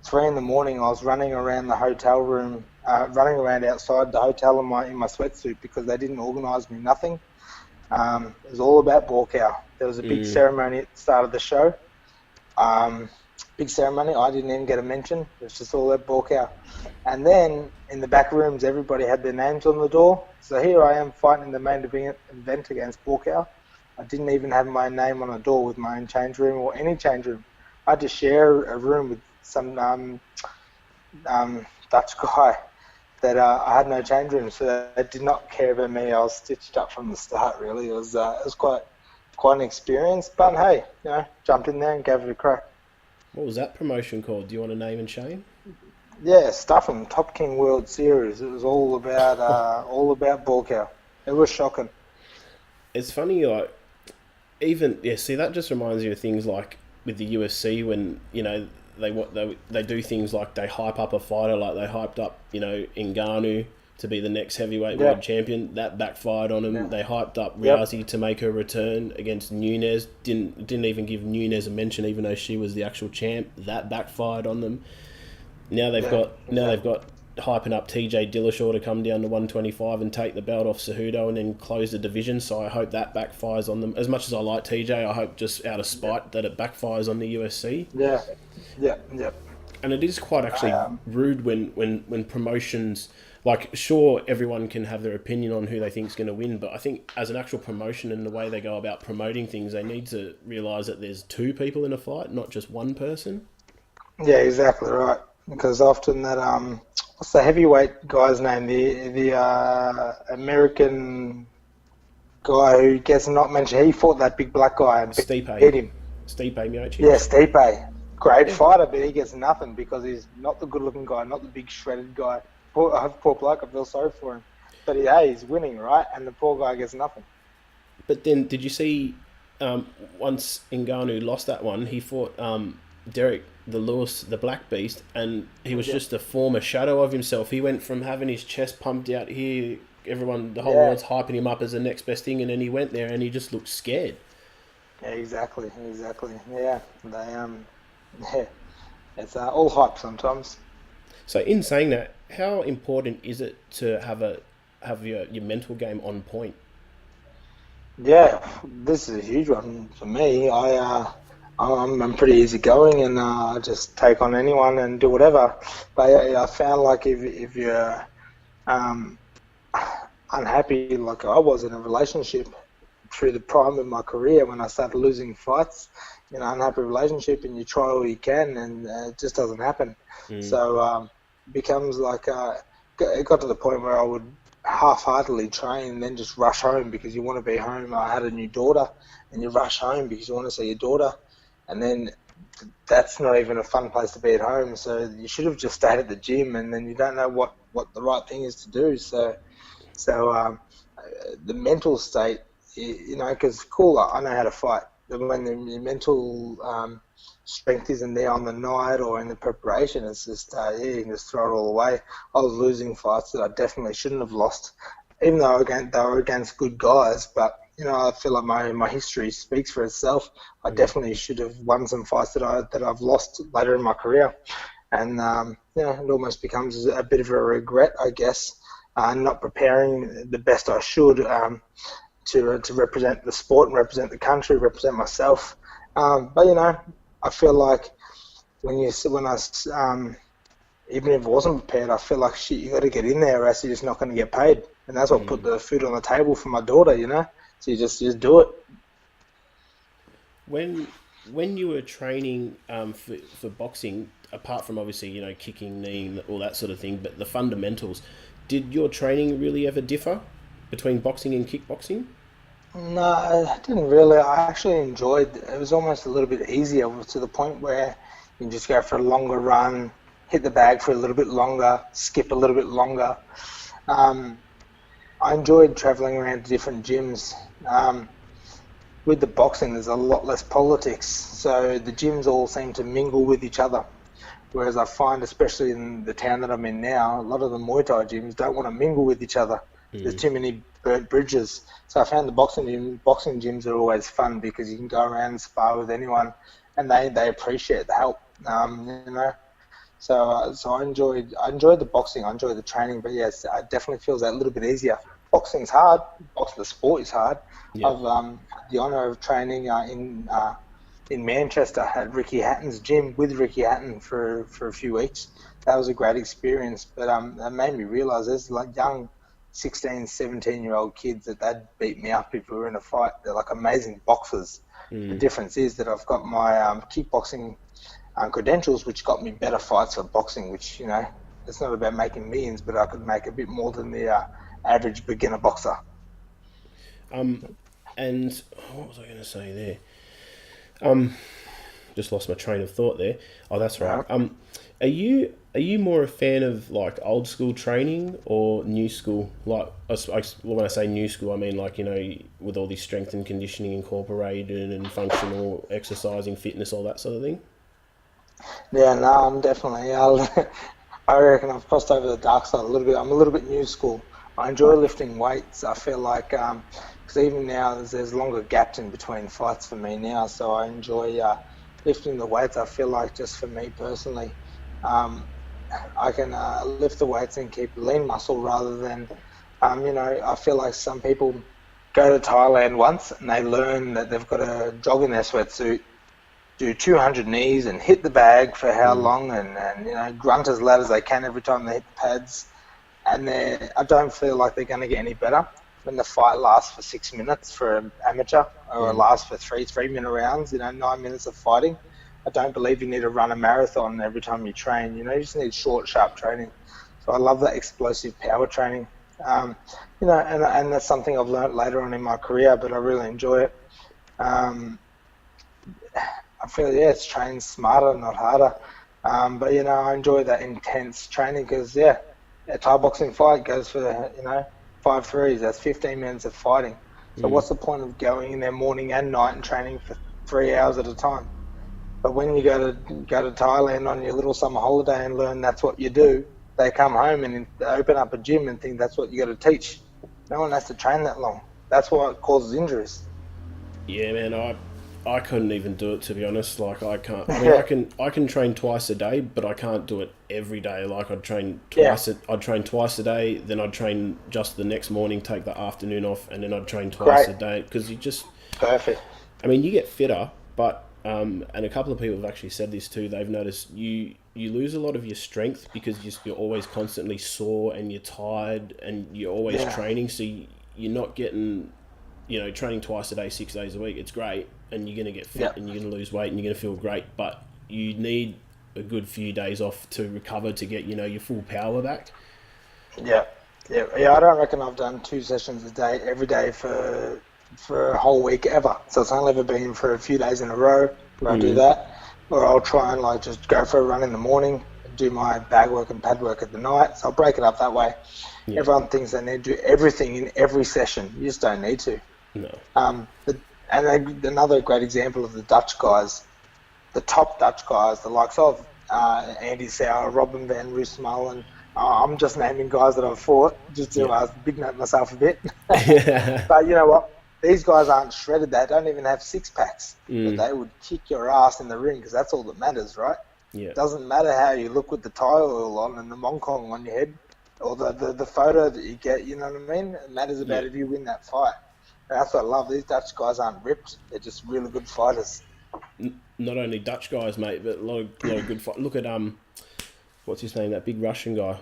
3 a.m, I was running around the hotel room running around outside the hotel in my sweatsuit because they didn't organise me nothing. It was all about Borkow. There was a big ceremony at the start of the show. Big ceremony. I didn't even get a mention. It was just all about Borkow. And then in the back rooms, everybody had their names on the door. So here I am fighting in the main event against Borkow. I didn't even have my name on a door with my own change room or any change room. I had to share a room with some Dutch guy that I had no change room, so they did not care about me. I was stitched up from the start, really. It was quite an experience, but hey, jumped in there and gave it a crack. What was that promotion called? Do you want to name and shame? Yeah, Stuff'em, Top King World Series. It was all about Borkow. It was shocking. It's funny, like, see, that just reminds you of things like with the UFC when, they do things like they hype up a fighter, like they hyped up, Ngannou to be the next heavyweight world champion. That backfired on him. They hyped up Rousey to make her return against Nunes. Didn't even give Nunes a mention, even though she was the actual champ. That backfired on them. Now they've got hyping up TJ Dillashaw to come down to 125 and take the belt off Cejudo and then close the division. So I hope that backfires on them. As much as I like TJ, I hope just out of spite that it backfires on the UFC. Yeah. And it is quite actually rude when promotions, like, sure, everyone can have their opinion on who they think is going to win, but I think as an actual promotion and the way they go about promoting things, they need to realise that there's two people in a fight, not just one person. Yeah, exactly right. Because often that what's the heavyweight guy's name? The American guy who gets not mentioned. He fought that big black guy and beat him. Stipe Miocic. Yeah, Stipe. Great fighter, but he gets nothing because he's not the good-looking guy, not the big shredded guy. Poor bloke, I feel sorry for him. But he's winning, right? And the poor guy gets nothing. But then, did you see once Ngannou lost that one, he fought Derek the Lewis, the Black Beast, and he was just a former shadow of himself. He went from having his chest pumped out here, the whole world's hyping him up as the next best thing, and then he went there and he just looked scared. Yeah, exactly. Yeah, it's all hype sometimes. So in saying that, how important is it to have your mental game on point? Yeah, this is a huge one for me. I'm pretty easygoing and I just take on anyone and do whatever. But I found like if you're unhappy, like I was in a relationship through the prime of my career when I started losing fights, unhappy relationship, and you try all you can and it just doesn't happen. So it becomes like it got to the point where I would half-heartedly train and then just rush home because you want to be home. I had a new daughter and you rush home because you want to see your daughter. And then that's not even a fun place to be at home. So you should have just stayed at the gym, and then you don't know what the right thing is to do. So the mental state, because cool, I know how to fight. But when your mental strength isn't there on the night or in the preparation, it's just, you can just throw it all away. I was losing fights that I definitely shouldn't have lost, even though they were against good guys, but I feel like my history speaks for itself. I definitely should have won some fights that I've lost later in my career, and it almost becomes a bit of a regret, I guess, not preparing the best I should to represent the sport and represent the country, represent myself. But I feel like even if I wasn't prepared, I feel like shit, you got to get in there, or else you're just not going to get paid, and that's what put the food on the table for my daughter. So you just do it. When you were training for boxing, apart from obviously kicking, kneeing, all that sort of thing, but the fundamentals, did your training really ever differ between boxing and kickboxing? No, I didn't really. I actually enjoyed it. It was almost a little bit easier to the point where you can just go for a longer run, hit the bag for a little bit longer, skip a little bit longer. I enjoyed travelling around to different gyms. With the boxing, there's a lot less politics, so the gyms all seem to mingle with each other. Whereas I find, especially in the town that I'm in now, a lot of the Muay Thai gyms don't want to mingle with each other. There's too many burnt bridges. So I found the boxing gyms are always fun because you can go around and spar with anyone, and they appreciate the help. So I enjoyed the boxing. I enjoyed the training, but yes, it definitely feels that little bit easier. Boxing's hard. The sport is hard. Yeah. I've had the honour of training in Manchester at Ricky Hatton's gym with Ricky Hatton for a few weeks. That was a great experience, but that made me realise there's like young 16, 17-year-old kids that they'd beat me up if we were in a fight. They're like amazing boxers. The difference is that I've got my kickboxing credentials, which got me better fights for boxing, which, it's not about making millions, but I could make a bit more than the average beginner boxer. And what was I going to say there? Just lost my train of thought there. Oh, that's right. Are you more a fan of like old school training or new school? Like, when I say new school, I mean like, with all this strength and conditioning incorporated and functional exercising, fitness, all that sort of thing. Yeah, no, I'm definitely. I reckon I've crossed over the dark side a little bit. I'm a little bit new school. I enjoy lifting weights. I feel like, because even now there's longer gaps in between fights for me now, so I enjoy lifting the weights. I feel like just for me personally, I can lift the weights and keep lean muscle rather than, I feel like some people go to Thailand once and they learn that they've got to jog in their sweatsuit, do 200 knees and hit the bag for how long and grunt as loud as they can every time they hit the pads. And I don't feel like they're going to get any better when the fight lasts for 6 minutes for an amateur or it lasts for three-minute rounds, 9 minutes of fighting. I don't believe you need to run a marathon every time you train. You just need short, sharp training. So I love that explosive power training. And that's something I've learnt later on in my career, but I really enjoy it. I feel, it's trained smarter, not harder. But, I enjoy that intense training because, a Thai boxing fight goes for, 5 threes. That's 15 minutes of fighting. So what's the point of going in there morning and night and training for 3 hours at a time? But when you go to Thailand on your little summer holiday and learn that's what you do, they come home and open up a gym and think that's what you got to teach. No one has to train that long. That's why it causes injuries. Yeah, man, I couldn't even do it, to be honest. Like, I can't. I mean, I can train twice a day, but I can't do it every day. Like, I'd train twice. I'd train twice a day, then I'd train just the next morning, take the afternoon off, and then I'd train twice a day because you just perfect. I mean, you get fitter, but and a couple of people have actually said this too. They've noticed you lose a lot of your strength because you're always constantly sore and you're tired and you're always training. So you're not getting, training twice a day, 6 days a week. It's great. And you're going to get fit and you're going to lose weight and you're going to feel great, but you need a good few days off to recover to get, your full power back. Yeah. I don't reckon I've done 2 sessions a day every day for a whole week ever. So it's only ever been for a few days in a row where I do that, or I'll try and just go for a run in the morning, do my bag work and pad work at the night. So I'll break it up that way. Yeah. Everyone thinks they need to do everything in every session. You just don't need to. No. Another great example of the Dutch guys, the top Dutch guys, the likes of Andy Sauer, Robin van Roosmalen. I'm just naming guys that I've fought just to big note myself a bit. But you know what? These guys aren't shredded. They don't even have 6-packs. But they would kick your ass in the ring because that's all that matters, right? Yeah. It doesn't matter how you look with the Thai oil on and the Mongkong on your head or the photo that you get, you know what I mean? It matters about if you win that fight. And that's what I love. These Dutch guys aren't ripped. They're just really good fighters. Not only Dutch guys, mate, but a lot of good fighters. Look at, what's his name, that big Russian guy,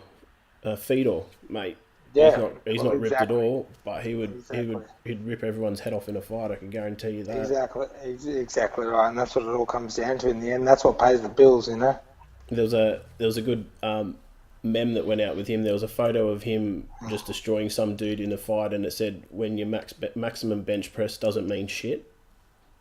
Fedor, mate. Yeah, he's not ripped at all, but he'd rip everyone's head off in a fight. I can guarantee you that. Exactly right, and that's what it all comes down to in the end. That's what pays the bills, There was a good meme that went out with him. There was a photo of him just destroying some dude in a fight, and it said, "When your maximum bench press doesn't mean shit."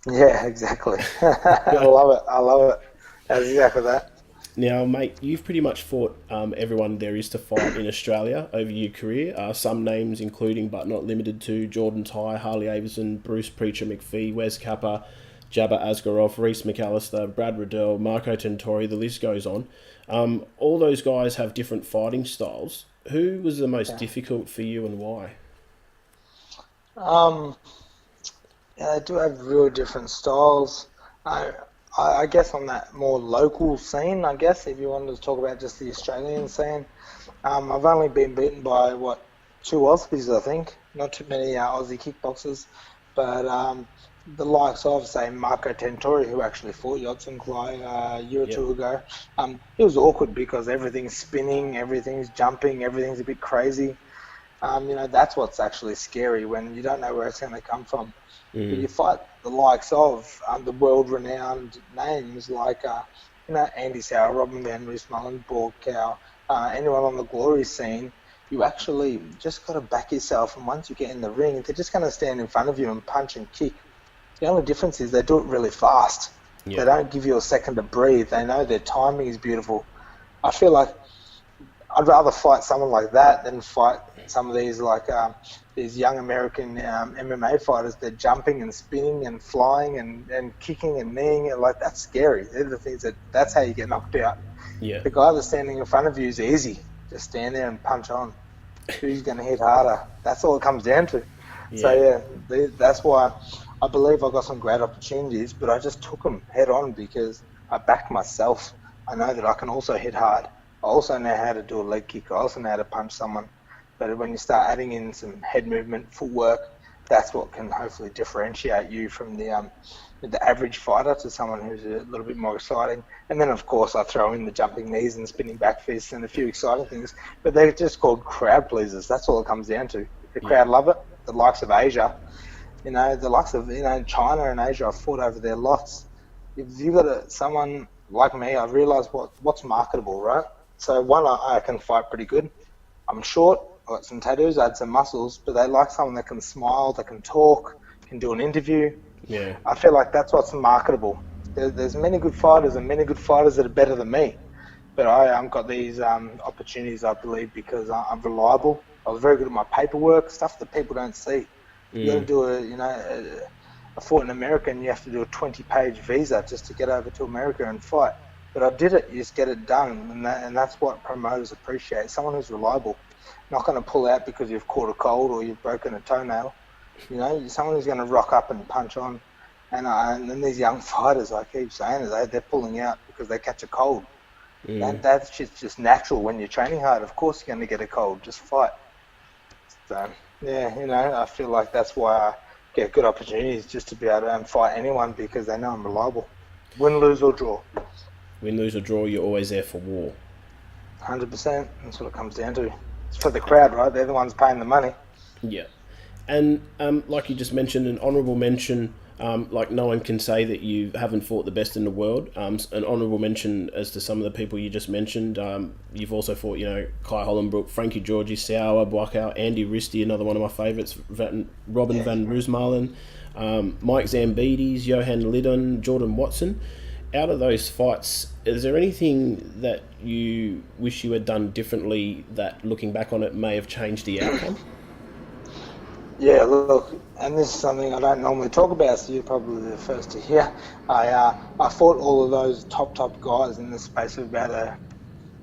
Yeah, exactly. I love it. That's exactly that. Now, mate, you've pretty much fought everyone there is to fight in Australia over your career. Some names including, but not limited to, Jordan Ty, Harley Avison, Bruce Preacher McPhee, Wes Kappa, Jabba Askarov, Reese McAllister, Brad Riddell, Marco Tentori, the list goes on. All those guys have different fighting styles. Who was the most difficult for you and why? They do have real different styles. I guess on that more local scene, I guess, if you wanted to talk about just the Australian scene, I've only been beaten by, two Aussies, I think. Not too many Aussie kickboxers. But the likes of, say, Marco Tentori, who actually fought Yodson Klai a year or Yep. two ago, it was awkward because everything's spinning, everything's jumping, everything's a bit crazy. That's what's actually scary when you don't know where it's going to come from. But you fight the likes of the world-renowned names like, Andy Sauer, Robin Van Roosmalen, Borg Cow, anyone on the glory scene. You actually just got to back yourself, and once you get in the ring, they're just going to stand in front of you and punch and kick. The only difference is they do it really fast. Yeah. They don't give you a second to breathe. They know their timing is beautiful. I feel like I'd rather fight someone like that than fight some of these these young American MMA fighters. They're jumping and spinning and flying and kicking and kneeing. Like, that's scary. They're the things that's how you get knocked out. Yeah. The guy that's standing in front of you is easy. Just stand there and punch on. Who's going to hit harder? That's all it comes down to. Yeah. So, that's why I believe I got some great opportunities, but I just took them head on because I backed myself. I know that I can also hit hard. I also know how to do a leg kick. I also know how to punch someone. But when you start adding in some head movement, footwork, that's what can hopefully differentiate you from the average fighter to someone who's a little bit more exciting. And then, of course, I throw in the jumping knees and spinning back fists and a few exciting things. But they're just called crowd pleasers. That's all it comes down to. The crowd love it. The likes of Asia, the likes of China and Asia, I've fought over their lots. If you got someone like me, I realise what's marketable, right? So one, I can fight pretty good. I'm short. I got some tattoos. I had some muscles, but they like someone that can smile, that can talk, can do an interview. Yeah. I feel like that's what's marketable. There's many good fighters and many good fighters that are better than me, but I got these opportunities, I believe, because I'm reliable. I was very good at my paperwork, stuff that people don't see. You got to do I fought in America, and you have to do a 20-page visa just to get over to America and fight. But I did it. You just get it done, and that's what promoters appreciate. Someone who's reliable, not going to pull out because you've caught a cold or you've broken a toenail. Someone who's going to rock up and punch on. And then these young fighters, I keep saying, they're pulling out because they catch a cold. That's just natural when you're training hard. Of course you're going to get a cold. Just fight. So, I feel like that's why I get good opportunities just to be able to fight anyone because they know I'm reliable. Win, lose or draw. Win, lose or draw, you're always there for war. 100%. That's what it comes down to. It's for the crowd, right? They're the ones paying the money. Yeah. And like you just mentioned, an honourable mention, like no one can say that you haven't fought the best in the world. An honourable mention as to some of the people you just mentioned. You've also fought, Kai Hollenbrook, Frankie Georgie, Sauer, Boakau, Andy Risti, another one of my favourites, Robin Van Roosmalen, Mike Zambides, Johan Liddon, Jordan Watson. Out of those fights, is there anything that you wish you had done differently that, looking back on it, may have changed the outcome? Yeah, look, and this is something I don't normally talk about, so you're probably the first to hear. I fought all of those top guys in the space of about a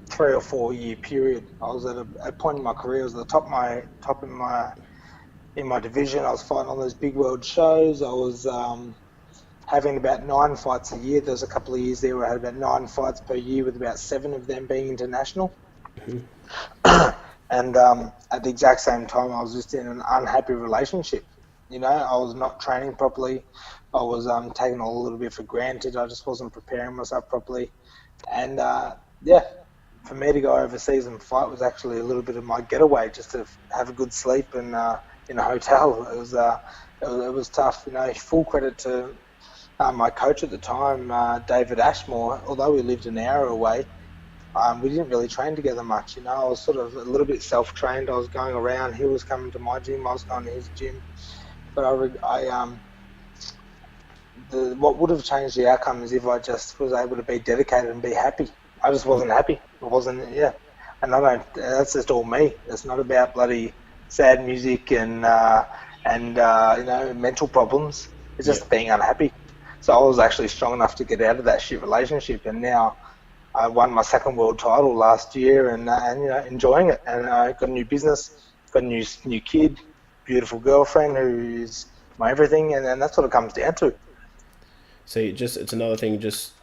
3 or 4 year period. I was at a point in my career, I was at the top in my division. I was fighting on those big world shows. I was having about 9 fights a year. There was a couple of years there where I had about 9 fights per year, with about 7 of them being international. And at the exact same time, I was just in an unhappy relationship. I was not training properly. I was taking it a little bit for granted. I just wasn't preparing myself properly. And for me to go overseas and fight was actually a little bit of my getaway, just to have a good sleep and in a hotel. It was tough. Full credit to my coach at the time, David Ashmore. Although we lived an hour away, we didn't really train together much. I was sort of a little bit self-trained. I was going around. He was coming to my gym. I was going to his gym. But what would have changed the outcome is if I just was able to be dedicated and be happy. I just wasn't happy. I wasn't. And I don't. That's just all me. It's not about bloody sad music and mental problems. It's just being unhappy. So I was actually strong enough to get out of that shit relationship, and now I won my 2nd world title last year, and enjoying it. And I got a new business, got a new kid, beautiful girlfriend who's my everything, and that's what it comes down to. See, it's another thing. Just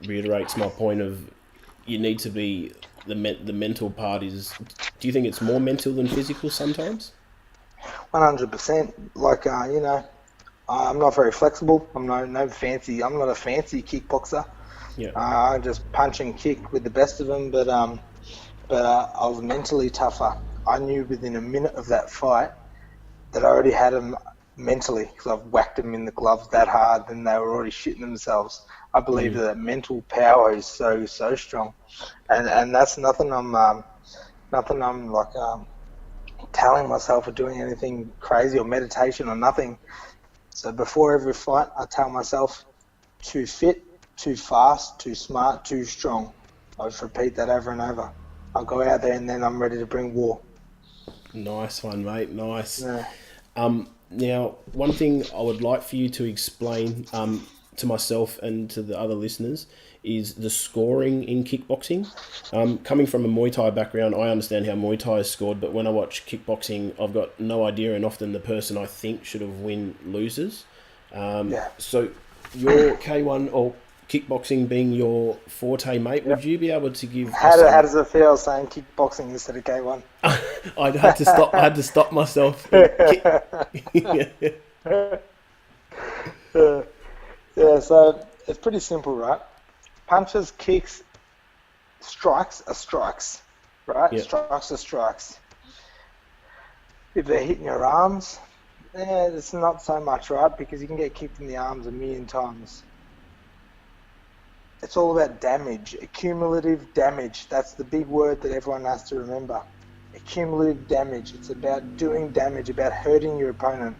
reiterates my point of you need to be the mental part is. Do you think it's more mental than physical sometimes? 100%. Like I'm not very flexible. I'm no fancy. I'm not a fancy kickboxer. Yeah. I just punch and kick with the best of them. But I was mentally tougher. I knew within a minute of that fight that I already had them mentally because I've whacked them in the gloves that hard, and they were already shitting themselves. I believe that mental power is so strong, and that's nothing. I'm like telling myself or doing anything crazy or meditation or nothing. So before every fight, I tell myself, too fit, too fast, too smart, too strong. I just repeat that over and over. I'll go out there and then I'm ready to bring war. Nice one, mate. Nice. Yeah. Now, one thing I would like for you to explain to myself and to the other listeners is the scoring in kickboxing. Coming from a Muay Thai background, I understand how Muay Thai is scored, but when I watch kickboxing, I've got no idea, and often the person I think should have win loses. So your K1 or kickboxing being your forte, mate, would you be able to give How does it feel saying kickboxing instead of K1? I had to stop myself. Yeah, so it's pretty simple, right? Punches, kicks, strikes are strikes, right? Yep. Strikes are strikes. If they're hitting your arms, it's not so much, right? Because you can get kicked in the arms a million times. It's all about damage, accumulative damage. That's the big word that everyone has to remember. Accumulative damage. It's about doing damage, about hurting your opponent.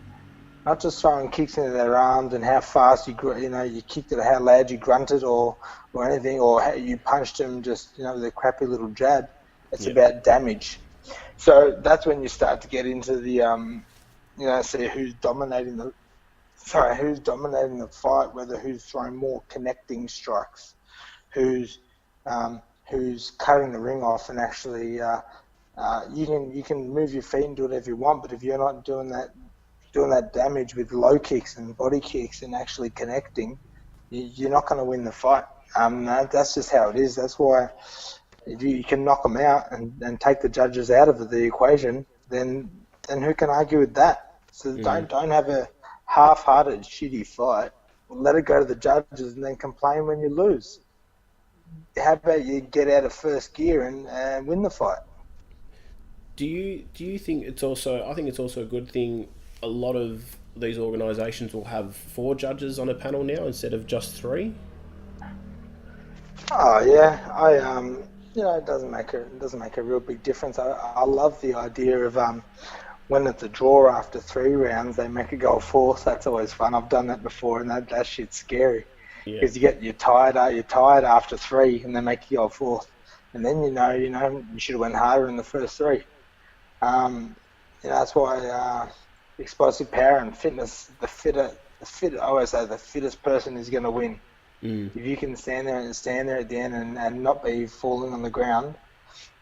Not just throwing kicks into their arms and how fast you kicked it, or how loud you grunted, or anything, or how you punched them just with a crappy little jab. It's about damage. So that's when you start to get into the see who's dominating the fight, whether who's throwing more connecting strikes, who's cutting the ring off, and actually you can move your feet and do whatever you want, but if you're not doing that damage with low kicks and body kicks and actually connecting, you're not going to win the fight. That's just how it is. That's why if you can knock them out and take the judges out of the equation, then who can argue with that? So don't have a half-hearted, shitty fight. Let it go to the judges and then complain when you lose. How about you get out of first gear and win the fight? Do you think it's also? I think it's also a good thing. A lot of these organisations will have 4 judges on a panel now instead of just 3. Oh yeah, it doesn't make a real big difference. I love the idea of when it's a draw after 3 rounds, they make it go 4th. That's always fun. I've done that before, and that shit's scary because you're tired after 3, and they make you go 4th, and then you should have went harder in the first 3. That's why explosive power and fitness. I always say the fittest person is going to win. If you can stand there at the end and not be falling on the ground,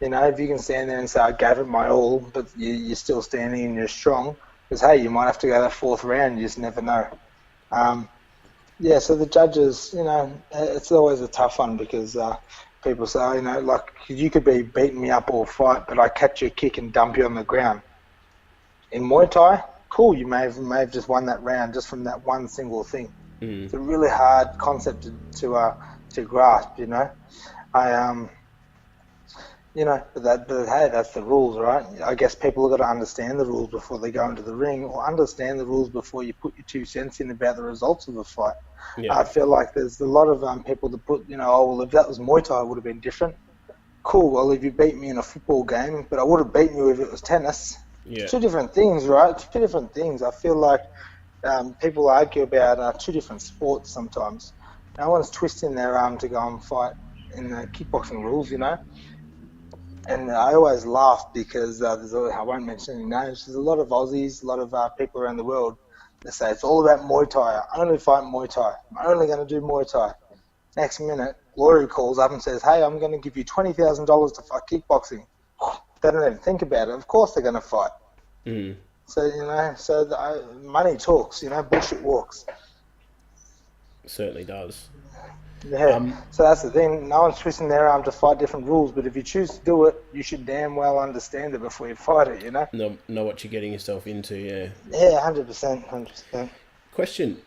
if you can stand there and say I gave it my all, but you're still standing and you're strong, because hey, you might have to go that 4th round. You just never know. So the judges, it's always a tough one because people say, like you could be beating me up all fight, but I catch your kick and dump you on the ground. In Muay Thai, cool, you may have just won that round just from that one single thing. It's a really hard concept to grasp, but hey, that's the rules, right? I guess people have got to understand the rules before they go into the ring, or understand the rules before you put your 2 cents in about the results of a fight. I feel like there's a lot of people that put, if that was Muay Thai, it would have been different. Cool, well, if you beat me in a football game, but I would have beaten you if it was tennis. It's 2 different things, right? It's 2 different things. I feel like people argue about 2 different sports sometimes. No one's twisting their arm to go and fight in the kickboxing rules, And I always laugh because I won't mention any names. There's a lot of Aussies, a lot of people around the world that say it's all about Muay Thai. I only fight Muay Thai. I'm only going to do Muay Thai. Next minute, Glory calls up and says, hey, I'm going to give you $20,000 to fight kickboxing. They don't even think about it. Of course they're going to fight. So, money talks, bullshit walks. certainly does. Yeah, so that's the thing. No one's twisting their arm to fight different rules, but if you choose to do it, you should damn well understand it before you fight it, you know? Know what you're getting yourself into. Yeah. Yeah, 100%, 100%. Question: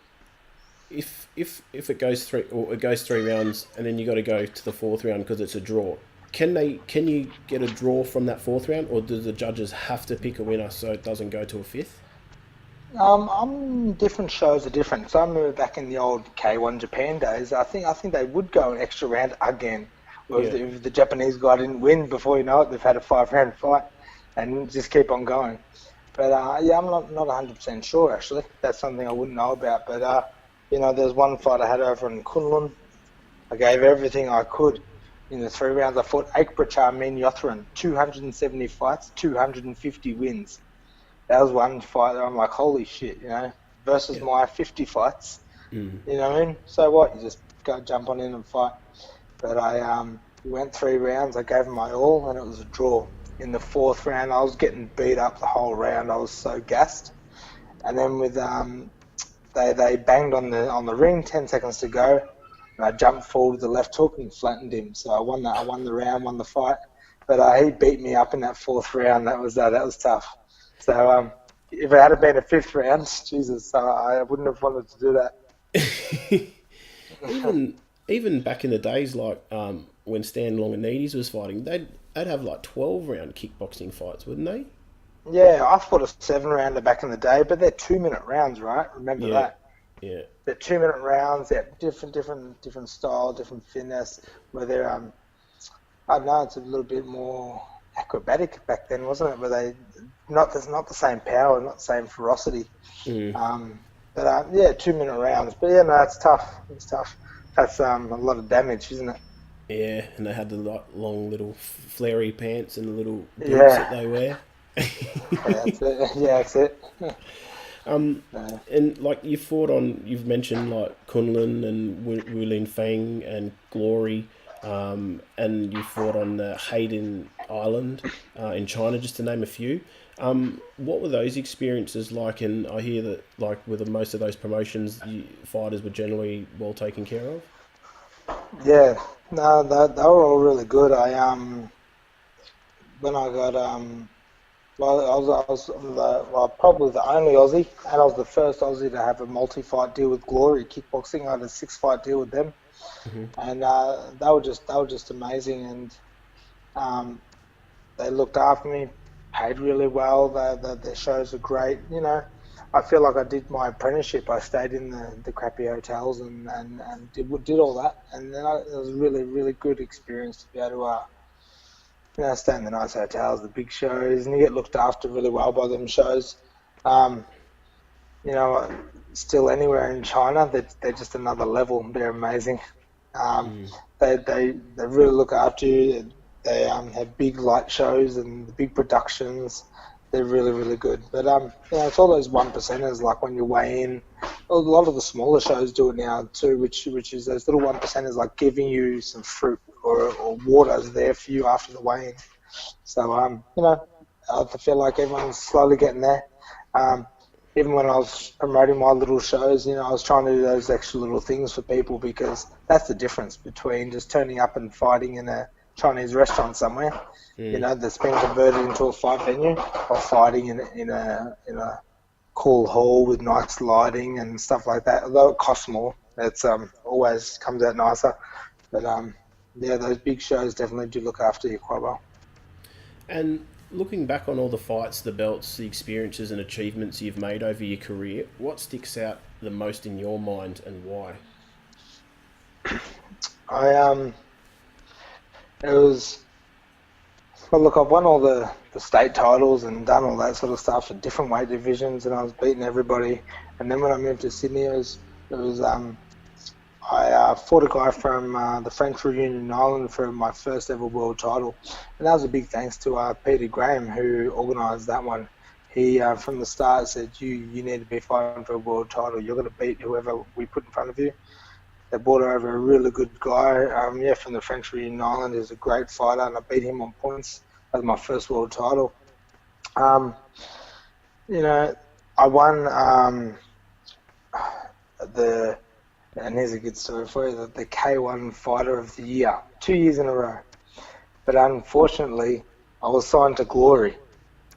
if it goes three rounds and then you got to go to the fourth round because it's a draw, can you get a draw from that fourth round, or do the judges have to pick a winner so it doesn't go to a fifth? Different shows are different. So I remember back in the old K1 Japan days, I think they would go an extra round again. Where Yeah. if the Japanese guy didn't win, before you know it, they've had a 5 round fight and just keep on going. But yeah, I'm not 100% sure actually. That's something I wouldn't know about. But there's one fight I had over in Kunlun. I gave everything I could. In the 3 rounds, I fought Aikprachar Min Yothran, 270 fights, 250 wins. That was one fight that I'm like, holy shit, versus Yeah. my 50 fights. Mm. You know what I mean? So what? You just go jump on in and fight. But I went 3 rounds. I gave them my all, and it was a draw. In the fourth round, I was getting beat up the whole round. I was so gassed. And then with they banged on the ring, 10 seconds to go, and I jumped forward with the left hook and flattened him. So I won that. I won the round, won the fight. But he beat me up in that fourth round. That was tough. So if it had been a fifth round, Jesus, I wouldn't have wanted to do that. Even back in the days, like when Stan Longanides was fighting, they'd have like 12-round kickboxing fights, wouldn't they? Yeah, I fought a 7 rounder back in the day, but they're 2 minute rounds, right? Remember Yeah. that? Yeah. They're 2 minute rounds. They're different style, different fitness. Where they're I don't know, it's a little bit more acrobatic back then, wasn't it? Where there's not the same power, not the same ferocity. Mm. Yeah, 2 minute rounds. But yeah, no, it's tough. It's tough. That's a lot of damage, isn't it? Yeah, and they had the long little flary pants and the little boots Yeah. that they wear. Yeah, that's it. Yeah, that's it. No. And like you've mentioned like Kunlun and Wulin Fang and Glory, and you fought on the Hayden Island in China, just to name a few. What were those experiences like? And I hear that like with most of those promotions, fighters were generally well taken care of. Yeah, no, they were all really good. When I got well, I was probably the only Aussie, and I was the first Aussie to have a multi-fight deal with Glory Kickboxing. I had a 6-fight deal with them, and they were just amazing, and they looked after me, paid really well. Their shows are great. I feel like I did my apprenticeship. I stayed in the crappy hotels and did all that, and then it was a really, really good experience to be able to stay in the nice hotels, the big shows, and you get looked after really well by them shows. Still anywhere in China, they're just another level. They're amazing. They really look after you. They have big light shows and big productions. They're really, really good. But it's all those 1%ers, like when you weigh in. A lot of the smaller shows do it now too, which is those little 1%ers, like giving you some fruit or water there for you after the weigh-in. So I feel like everyone's slowly getting there. Even when I was promoting my little shows, I was trying to do those extra little things for people, because that's the difference between just turning up and fighting in a Chinese restaurant somewhere, that's been converted into a fight venue, or fighting in a cool hall with nice lighting and stuff like that. Although it costs more, it's always comes out nicer. But yeah, those big shows definitely do look after you quite well. And looking back on all the fights, the belts, the experiences and achievements you've made over your career, what sticks out the most in your mind and why? Look, I've won all the state titles and done all that sort of stuff at different weight divisions, and I was beating everybody. And then when I moved to Sydney, I fought a guy from the French Reunion Island for my first ever world title, and that was a big thanks to Peter Graham, who organised that one. He from the start said, you need to be fighting for a world title. You're going to beat whoever we put in front of you. They brought over a really good guy, from the French Reunion Island. He's a great fighter, and I beat him on points. That was my first world title. I won the And here's a good story for you, the K1 Fighter of the Year, 2 years in a row. But unfortunately, I was signed to Glory,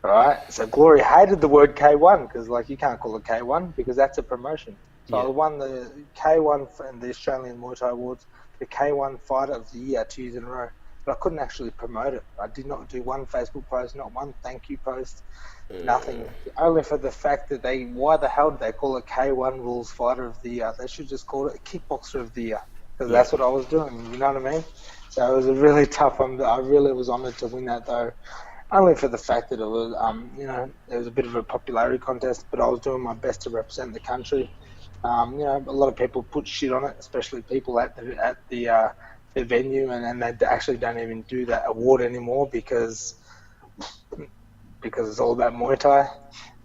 right? So Glory hated the word K1 because, like, you can't call it K1 because that's a promotion. So I won the K1 and the Australian Muay Thai Awards, the K1 Fighter of the Year 2 years in a row. But I couldn't actually promote it. I did not do one Facebook post, not one thank you post, nothing. Only for the fact that why the hell did they call it K1 Rules Fighter of the Year? They should just call it Kickboxer of the Year because that's what I was doing, you know what I mean? So it was a really tough one. I really was honoured to win that though. Only for the fact that it was, it was a bit of a popularity contest, but I was doing my best to represent the country. A lot of people put shit on it, especially people at the venue, and they actually don't even do that award anymore because it's all about Muay Thai.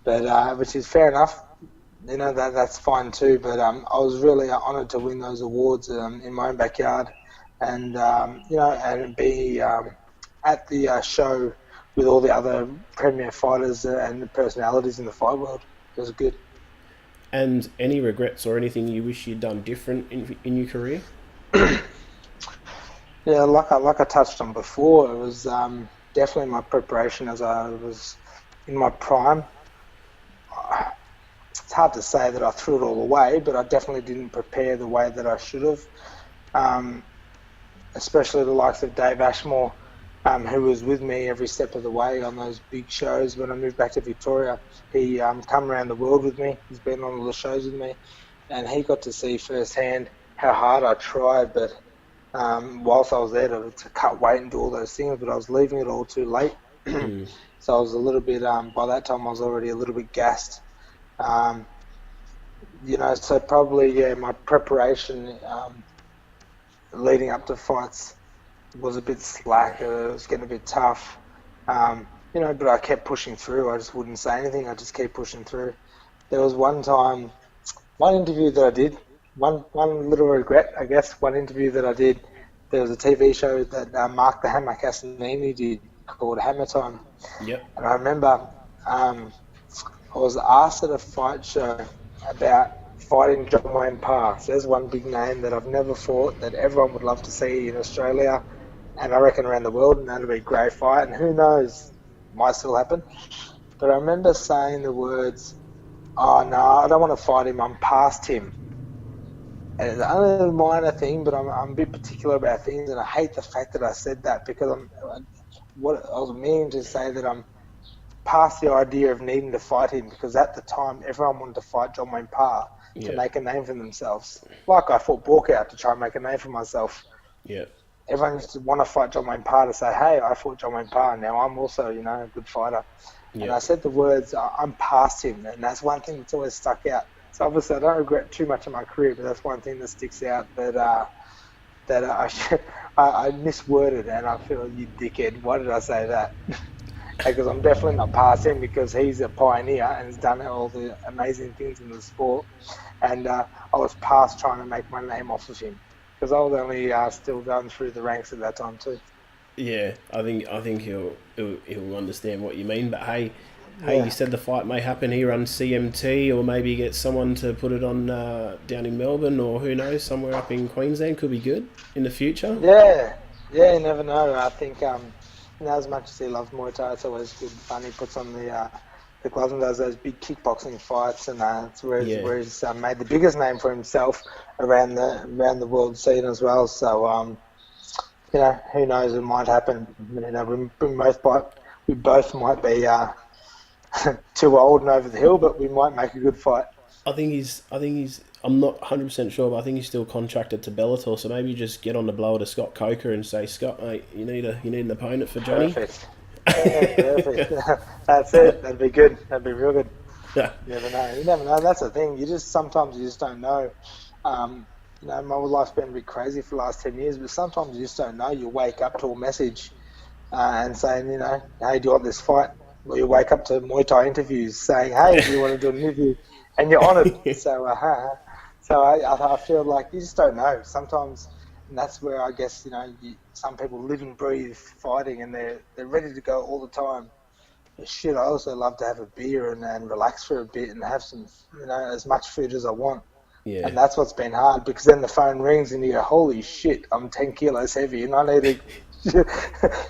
But which is fair enough. That's fine too. But I was really honoured to win those awards in my own backyard, and and be at the show with all the other premier fighters and the personalities in the fight world. It was good. And any regrets or anything you wish you'd done different in your career? Yeah, like I touched on before, it was definitely my preparation as I was in my prime. It's hard to say that I threw it all away, but I definitely didn't prepare the way that I should have. Especially the likes of Dave Ashmore, who was with me every step of the way on those big shows. When I moved back to Victoria, he come around the world with me. He's been on all the shows with me, and he got to see firsthand how hard I tried. But whilst I was there to cut weight and do all those things, but I was leaving it all too late. So I was a little bit, by that time I was already a little bit gassed. So probably, my preparation leading up to fights was a bit slack. It was getting a bit tough. But I kept pushing through. I just wouldn't say anything. I just kept pushing through. There was one interview that I did, one little regret, I guess, one interview that I did. There was a TV show that Mark the Hammer Castanini did called Hammer Time. Yep. And I remember I was asked at a fight show about fighting John Wayne Parr. So there's one big name that I've never fought that everyone would love to see in Australia and I reckon around the world, and that'll be a great fight. And who knows, might still happen. But I remember saying the words, "Oh no, I don't want to fight him. I'm past him." And it's only a minor thing, but I'm a bit particular about things, and I hate the fact that I said that because what I was meaning to say that I'm past the idea of needing to fight him, because at the time everyone wanted to fight John Wayne Parr to make a name for themselves. Like I fought Borkout to try and make a name for myself. Yeah. Everyone used to want to fight John Wayne Parr to say, hey, I fought John Wayne Parr, now I'm also, a good fighter. Yeah. And I said the words, I'm past him, and that's one thing that's always stuck out. So obviously I don't regret too much of my career, but that's one thing that sticks out that I misworded, and I feel, you dickhead, why did I say that? Because I'm definitely not past him, because he's a pioneer and has done all the amazing things in the sport. And I was past trying to make my name off of him, because I was only still going through the ranks at that time too. Yeah, I think he'll understand what you mean. But hey, you said the fight may happen here on CMT, or maybe get someone to put it on down in Melbourne, or who knows, somewhere up in Queensland. Could be good in the future. Yeah, you never know. I think as much as he loves Muay Thai, it's always good fun. He puts on the gloves and does those big kickboxing fights, and it's where he's made the biggest name for himself around the world scene as well. So who knows, it might happen. We both might be too old and over the hill, but we might make a good fight. I think he's. I'm not 100% sure, but I think he's still contracted to Bellator. So maybe just get on the blower to Scott Coker and say, Scott, mate, you need an opponent for Johnny. Perfect. Yeah, perfect. That's it. That'd be good. That'd be real good. Yeah. You never know. That's the thing. Sometimes you just don't know. My life's been a bit crazy for the last 10 years, but sometimes you just don't know. You wake up to a message and saying, hey, do you want this fight? Or you wake up to Muay Thai interviews saying, hey, do you want to do an interview? And you're on it. So I feel like you just don't know sometimes. And that's where I guess, some people live and breathe fighting, and they're ready to go all the time. But shit, I also love to have a beer and relax for a bit and have some, as much food as I want. Yeah. And that's what's been hard, because then the phone rings and you go, holy shit, I'm 10 kilos heavy and I need to.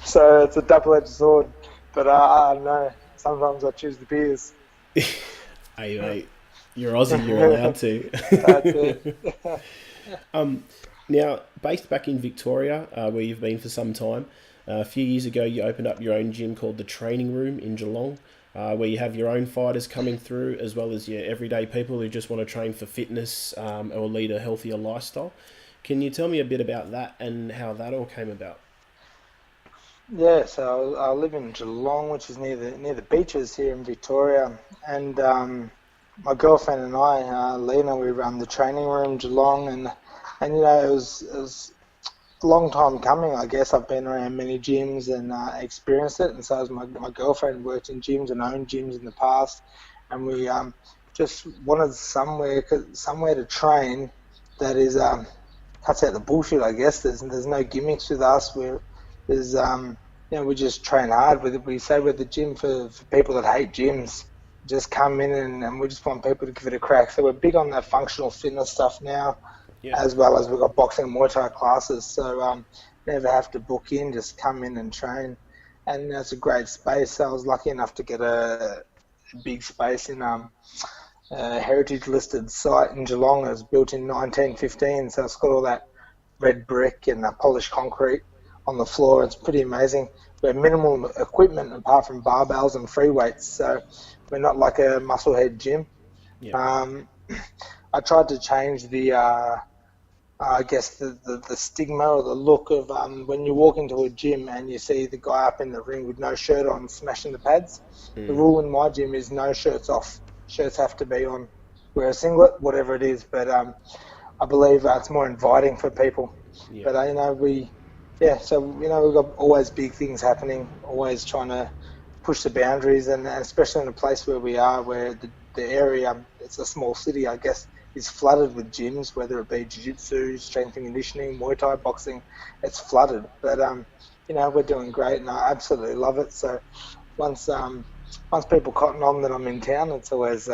So it's a double-edged sword. But I don't know. Sometimes I choose the beers. Hey, mate, you're Aussie, you're allowed That's it. to. Now, based back in Victoria, where you've been for some time, a few years ago you opened up your own gym called the Training Room in Geelong, where you have your own fighters coming through, as well as your everyday people who just want to train for fitness or lead a healthier lifestyle. Can you tell me a bit about that and how that all came about? Yeah, so I live in Geelong, which is near the beaches here in Victoria, and my girlfriend and I, Lena, we run the training room Geelong, and it was a long time coming. I guess I've been around many gyms and experienced it, and so has my girlfriend. Worked in gyms and owned gyms in the past, and we just wanted somewhere to train that is cuts out the bullshit. I guess there's no gimmicks with us. There's we just train hard. We say we're the gym for people that hate gyms. Just come in and we just want people to give it a crack. So we're big on that functional fitness stuff now, Yeah. as well as we've got boxing and Muay Thai classes. So never have to book in, just come in and train. And it's a great space. So I was lucky enough to get a big space in a heritage listed site in Geelong. It was built in 1915, so it's got all that red brick and polished concrete on the floor. It's pretty amazing. We have minimal equipment apart from barbells and free weights, so we're not like a musclehead gym. Yeah. I tried to change I guess the stigma or the look of when you walk into a gym and you see the guy up in the ring with no shirt on smashing the pads. The rule in my gym is no shirts off. Shirts have to be on. Wear a singlet, whatever it is, but I believe it's more inviting for people. Yeah. But we've got always big things happening, always trying to push the boundaries, and especially in a place where we are, where the area, it's a small city, I guess, is flooded with gyms, whether it be jiu-jitsu, strength and conditioning, Muay Thai, boxing, it's flooded. But we're doing great, and I absolutely love it. So once people cotton on that I'm in town, it's always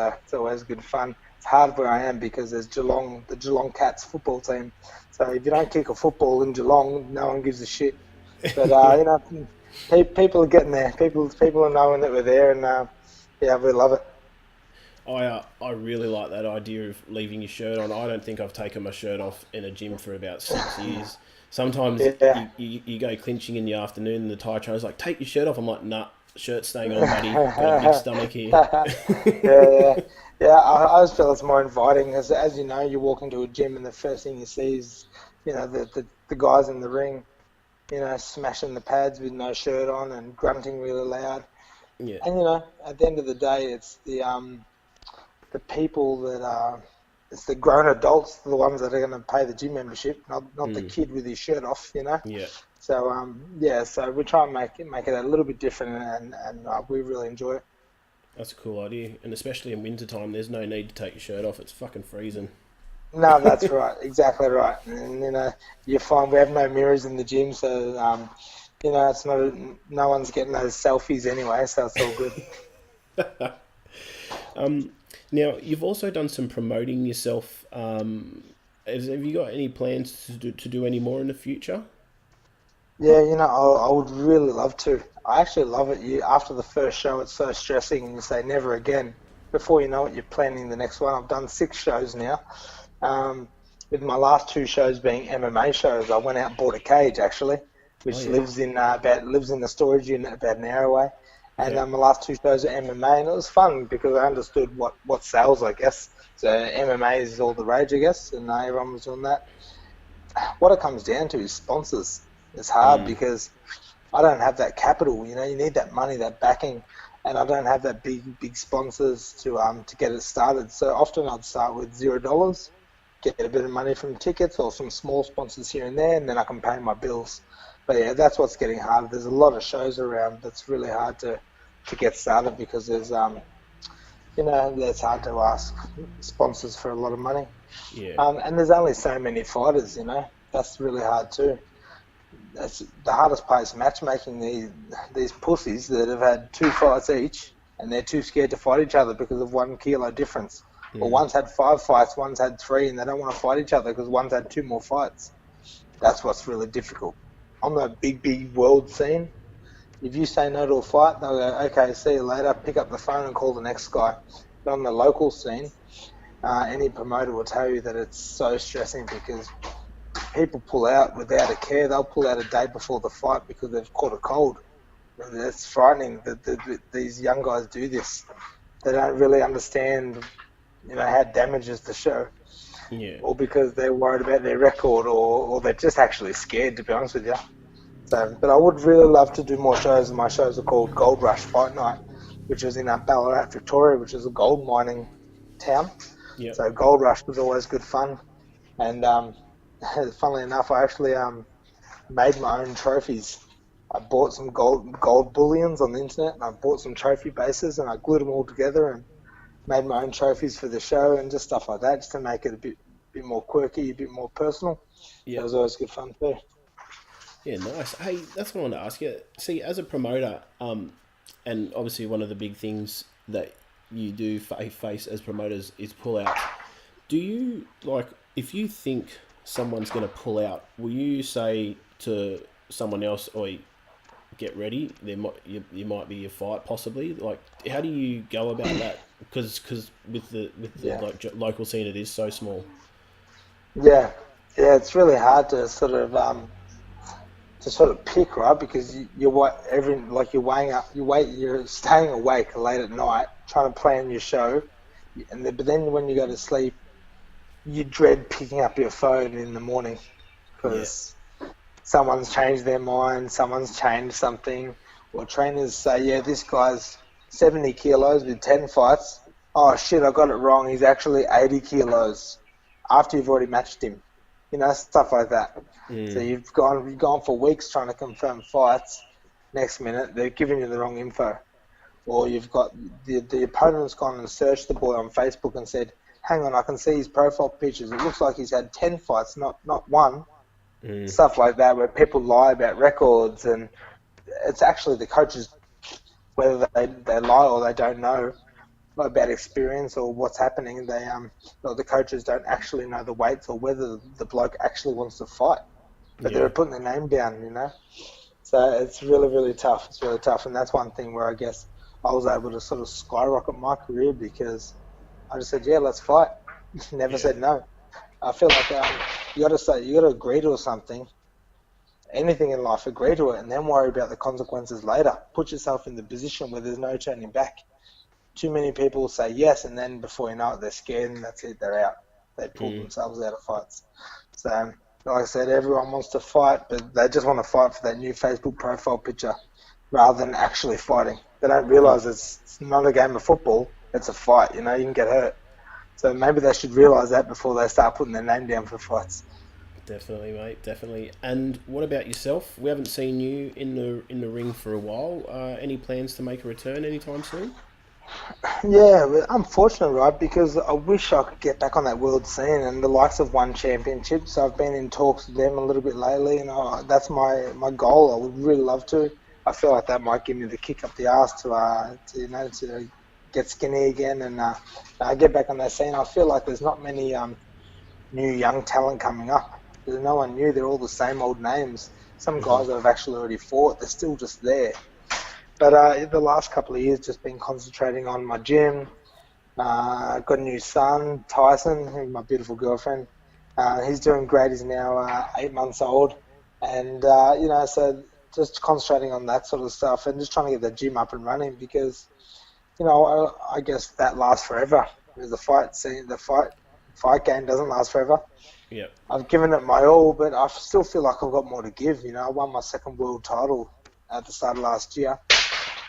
good fun. It's hard where I am because there's the Geelong Cats football team. So if you don't kick a football in Geelong, no one gives a shit. But people are getting there. People are knowing that we're there, and we love it. I really like that idea of leaving your shirt on. I don't think I've taken my shirt off in a gym for about 6 years. Sometimes you go clinching in the afternoon and the Thai trainer's like, take your shirt off. I'm like, nah, shirt's staying on, buddy. Got a big stomach here. Yeah. I always feel it's more inviting. As you know, you walk into a gym and the first thing you see is, the guys in the ring, smashing the pads with no shirt on and grunting really loud. Yeah. And, at the end of the day, it's the people that it's the grown adults, the ones that are going to pay the gym membership, not the kid with his shirt off, Yeah. So so we try and make it a little bit different, and we really enjoy it. That's a cool idea, and especially in winter time, there's no need to take your shirt off. It's fucking freezing. No, that's right, exactly right. And you find we have no mirrors in the gym, so it's no one's getting those selfies anyway, so it's all good. Now, you've also done some promoting yourself. Have you got any plans to do any more in the future? Yeah, I would really love to. I actually love it. After the first show, it's so stressing, and you say never again. Before you know it, you're planning the next one. I've done 6 shows now. With my last 2 shows being MMA shows, I went out and bought a cage actually, which lives in the storage unit about an hour away. And my last 2 shows are MMA, and it was fun because I understood what sells, I guess. So MMA is all the rage, I guess, and everyone was doing that. What it comes down to is sponsors. It's hard because I don't have that capital. You need that money, that backing, and I don't have that big sponsors to get it started. So often I'd start with $0, get a bit of money from tickets or some small sponsors here and there, and then I can pay my bills. But yeah, that's what's getting hard. There's a lot of shows around that's really hard to get started because there's it's hard to ask sponsors for a lot of money. Yeah. And there's only so many fighters. That's really hard too. That's the hardest part is matchmaking these pussies that have had 2 fights each and they're too scared to fight each other because of 1 kilo difference. Or one's had 5 fights, one's had 3, and they don't want to fight each other because one's had 2 more fights. That's what's really difficult. On the big world scene, if you say no to a fight, they'll go, okay, see you later, pick up the phone and call the next guy. But on the local scene, any promoter will tell you that it's so stressing because people pull out without a care. They'll pull out a day before the fight because they've caught a cold. And it's frightening that these young guys do this. They don't really understand, how it damages the show. Yeah. Or because they're worried about their record, or they're just actually scared, to be honest with you. So, but I would really love to do more shows, and my shows are called Gold Rush Fight Night, which is in Ballarat, Victoria, which is a gold mining town. Yep. So Gold Rush was always good fun. And funnily enough, I actually made my own trophies. I bought some gold bullions on the internet, and I bought some trophy bases, and I glued them all together and made my own trophies for the show and just stuff like that, just to make it a bit more quirky, a bit more personal. Yeah. It was always good fun too. Yeah, nice. Hey, that's what I wanted to ask you. See, as a promoter, and obviously one of the big things that you do face as promoters is pull out. Do you, if you think someone's going to pull out, will you say to someone else, oi, get ready, you might be a fight possibly? How do you go about that? Because with the local scene, it is so small. Yeah, it's really hard to sort of pick, right? Because you're staying awake late at night trying to plan your show, but then when you go to sleep, you dread picking up your phone in the morning because someone's changed their mind, someone's changed something, or trainers say, yeah, this guy's 70 kilos with 10 fights. Oh shit, I got it wrong. He's actually 80 kilos after you've already matched him. Stuff like that. So you've gone for weeks trying to confirm fights. Next minute, they're giving you the wrong info. Or you've got the opponent's gone and searched the boy on Facebook and said, hang on, I can see his profile pictures. It looks like he's had 10 fights, not one. Stuff like that, where people lie about records, and it's actually the coaches, whether they lie or they don't know about experience or what's happening. The coaches don't actually know the weights or whether the bloke actually wants to fight, but they're putting their name down, So it's really, really tough. It's really tough, and that's one thing where I guess I was able to sort of skyrocket my career because I just said, yeah, let's fight. Never said no. I feel like you got to agree to something. Anything in life, agree to it, and then worry about the consequences later. Put yourself in the position where there's no turning back. Too many people say yes, and then before you know it, they're scared, and that's it, they're out. They pull themselves out of fights. So, like I said, everyone wants to fight, but they just want to fight for that new Facebook profile picture rather than actually fighting. They don't realise it's not a game of football, it's a fight, you can get hurt. So maybe they should realise that before they start putting their name down for fights. Definitely, mate, definitely. And what about yourself? We haven't seen you in the ring for a while. Any plans to make a return anytime soon? Yeah, but unfortunate, right? Because I wish I could get back on that world scene, and the likes of One Championship. So I've been in talks with them a little bit lately, and that's my goal. I would really love to. I feel like that might give me the kick up the arse to get skinny again and get back on that scene. I feel like there's not many new young talent coming up. There's no one new. They're all the same old names. Some guys that have actually already fought, they're still just there. But the last couple of years, just been concentrating on my gym. Got a new son, Tyson, who's my beautiful girlfriend. He's doing great. He's now 8 months old. And, so just concentrating on that sort of stuff and just trying to get the gym up and running because, I guess that lasts forever. The fight game doesn't last forever. Yeah. I've given it my all, but I still feel like I've got more to give. I won my second world title at the start of last year.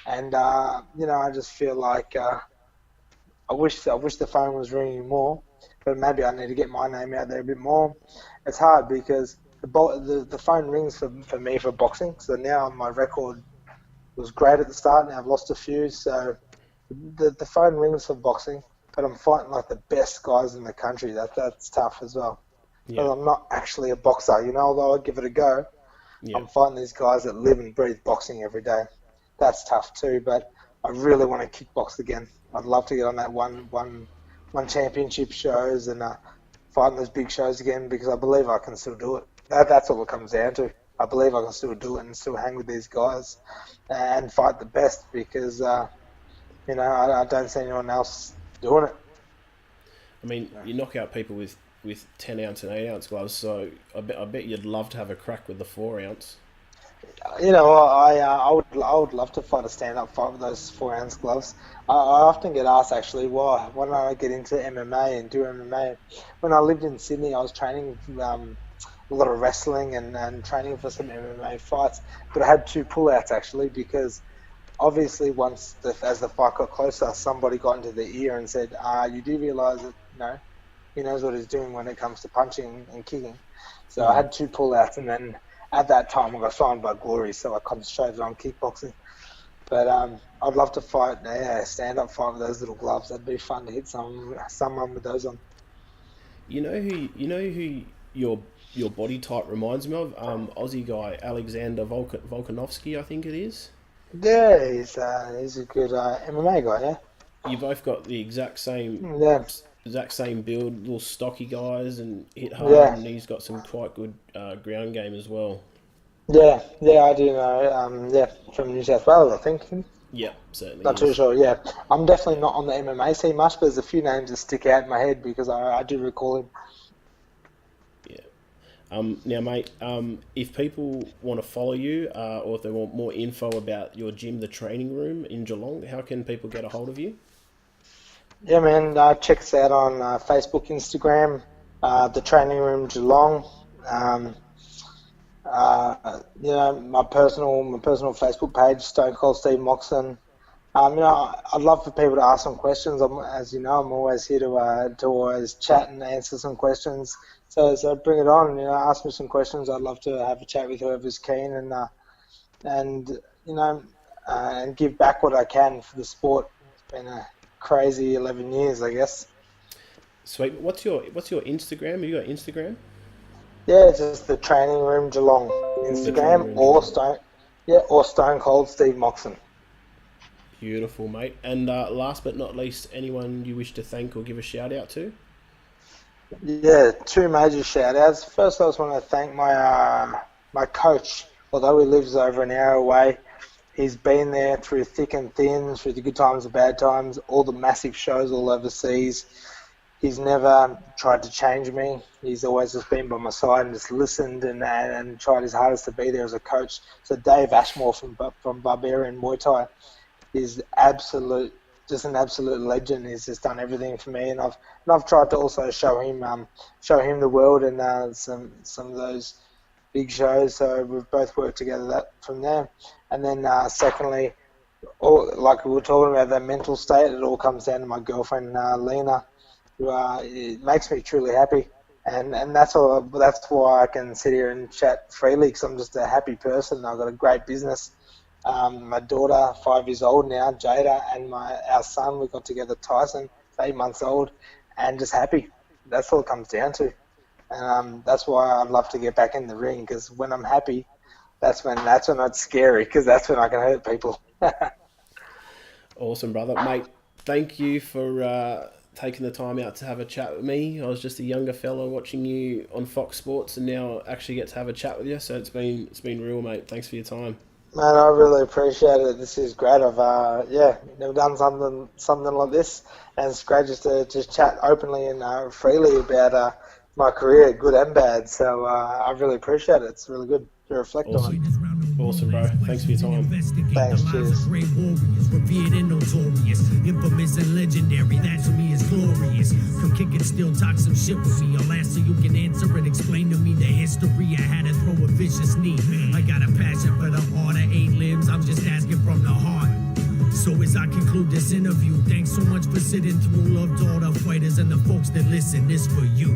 And, I just feel like I wish the phone was ringing more, but maybe I need to get my name out there a bit more. It's hard because the phone rings for me for boxing. So now my record was great at the start. Now I've lost a few. So the phone rings for boxing, but I'm fighting like the best guys in the country. That's tough as well. Yeah. But I'm not actually a boxer, although I give it a go. Yeah. I'm fighting these guys that live and breathe boxing every day. That's tough too, but I really want to kickbox again. I'd love to get on that one won championship shows and fighting those big shows again, because I believe I can still do it. That's all it comes down to. I believe I can still do it and still hang with these guys and fight the best, because I don't see anyone else doing it. I mean, you knock out people with 10-ounce and 8-ounce gloves, so I bet you'd love to have a crack with the 4-ounce. I would love to fight a stand-up fight with those 4-ounce gloves. I often get asked, actually, why don't I get into MMA and do MMA? When I lived in Sydney, I was training a lot of wrestling and training for some MMA fights, but I had 2 pullouts, actually, because obviously as the fight got closer, somebody got into their ear and said, you do realise that, he knows what he's doing when it comes to punching and kicking. So I had 2 pullouts, and then at that time I got signed by Glory, so I concentrated on kickboxing. But I'd love to fight a stand-up fight with those little gloves. That'd be fun to hit someone with those on. You know who your body type reminds me of? Aussie guy Alexander Volkanovski, I think it is. Yeah, he's a good MMA guy. Yeah. You both got the exact same build, little stocky guys, and hit hard. Yeah. And he's got some quite good ground game as well. Yeah, I do know. From New South Wales, I think. Yeah, certainly. Not too sure. Yeah, I'm definitely not on the MMA scene much, but there's a few names that stick out in my head because I do recall him. Now, mate, if people want to follow you or if they want more info about your gym, the training room in Geelong, how can people get a hold of you? Yeah, man, check us out on Facebook, Instagram, the training room Geelong. My personal Facebook page, Stone Cold Steve Moxon. I'd love for people to ask some questions. As you know, I'm always here to always chat and answer some questions. So bring it on. Ask me some questions. I'd love to have a chat with whoever's keen and give back what I can for the sport. It's been a crazy 11 years, I guess. Sweet. What's your Instagram? Have you got Instagram? Yeah, it's just the Training Room Geelong Instagram or Stone Cold Steve Moxon. Beautiful, mate. And last but not least, anyone you wish to thank or give a shout out to? Yeah, 2 major shout outs. First, I just want to thank my coach. Although he lives over an hour away, he's been there through thick and thin, through the good times and bad times, all the massive shows all overseas. He's never tried to change me. He's always just been by my side and just listened and tried his hardest to be there as a coach. So Dave Ashmore from Barbarian Muay Thai is just an absolute legend. He's just done everything for me, and I've tried to also show him the world and some of those big shows. So we've both worked together from there. And then secondly, like we were talking about, that mental state, it all comes down to my girlfriend Lena, who it makes me truly happy, and that's why I can sit here and chat freely, because I'm just a happy person. I've got a great business. My daughter, 5 years old now, Jada, and our son, we got together, Tyson, 8 months old, and just happy. That's all it comes down to. And that's why I'd love to get back in the ring, because when I'm happy, that's when it's scary, because that's when I can hurt people. Awesome, brother. Mate, thank you for taking the time out to have a chat with me. I was just a younger fella watching you on Fox Sports, and now actually get to have a chat with you, so it's been real, mate. Thanks for your time. Man, I really appreciate it. This is great. I've never done something like this, and it's great just to chat openly and freely about my career, good and bad. So I really appreciate it. It's really good to reflect on it. Awesome, bro. Thanks for your time. Thanks, cheers. Great warriors, revered and notorious, infamous and legendary. That to me is glorious. Come kick and still talk some shit with me. I'll ask so you can answer and explain to me the history. I had to throw a vicious knee. I got a passion for the art of 8 limbs. I'm just asking from the heart. So as I conclude this interview, thanks so much for sitting through. Love to all the fighters and the folks that listen. This for you.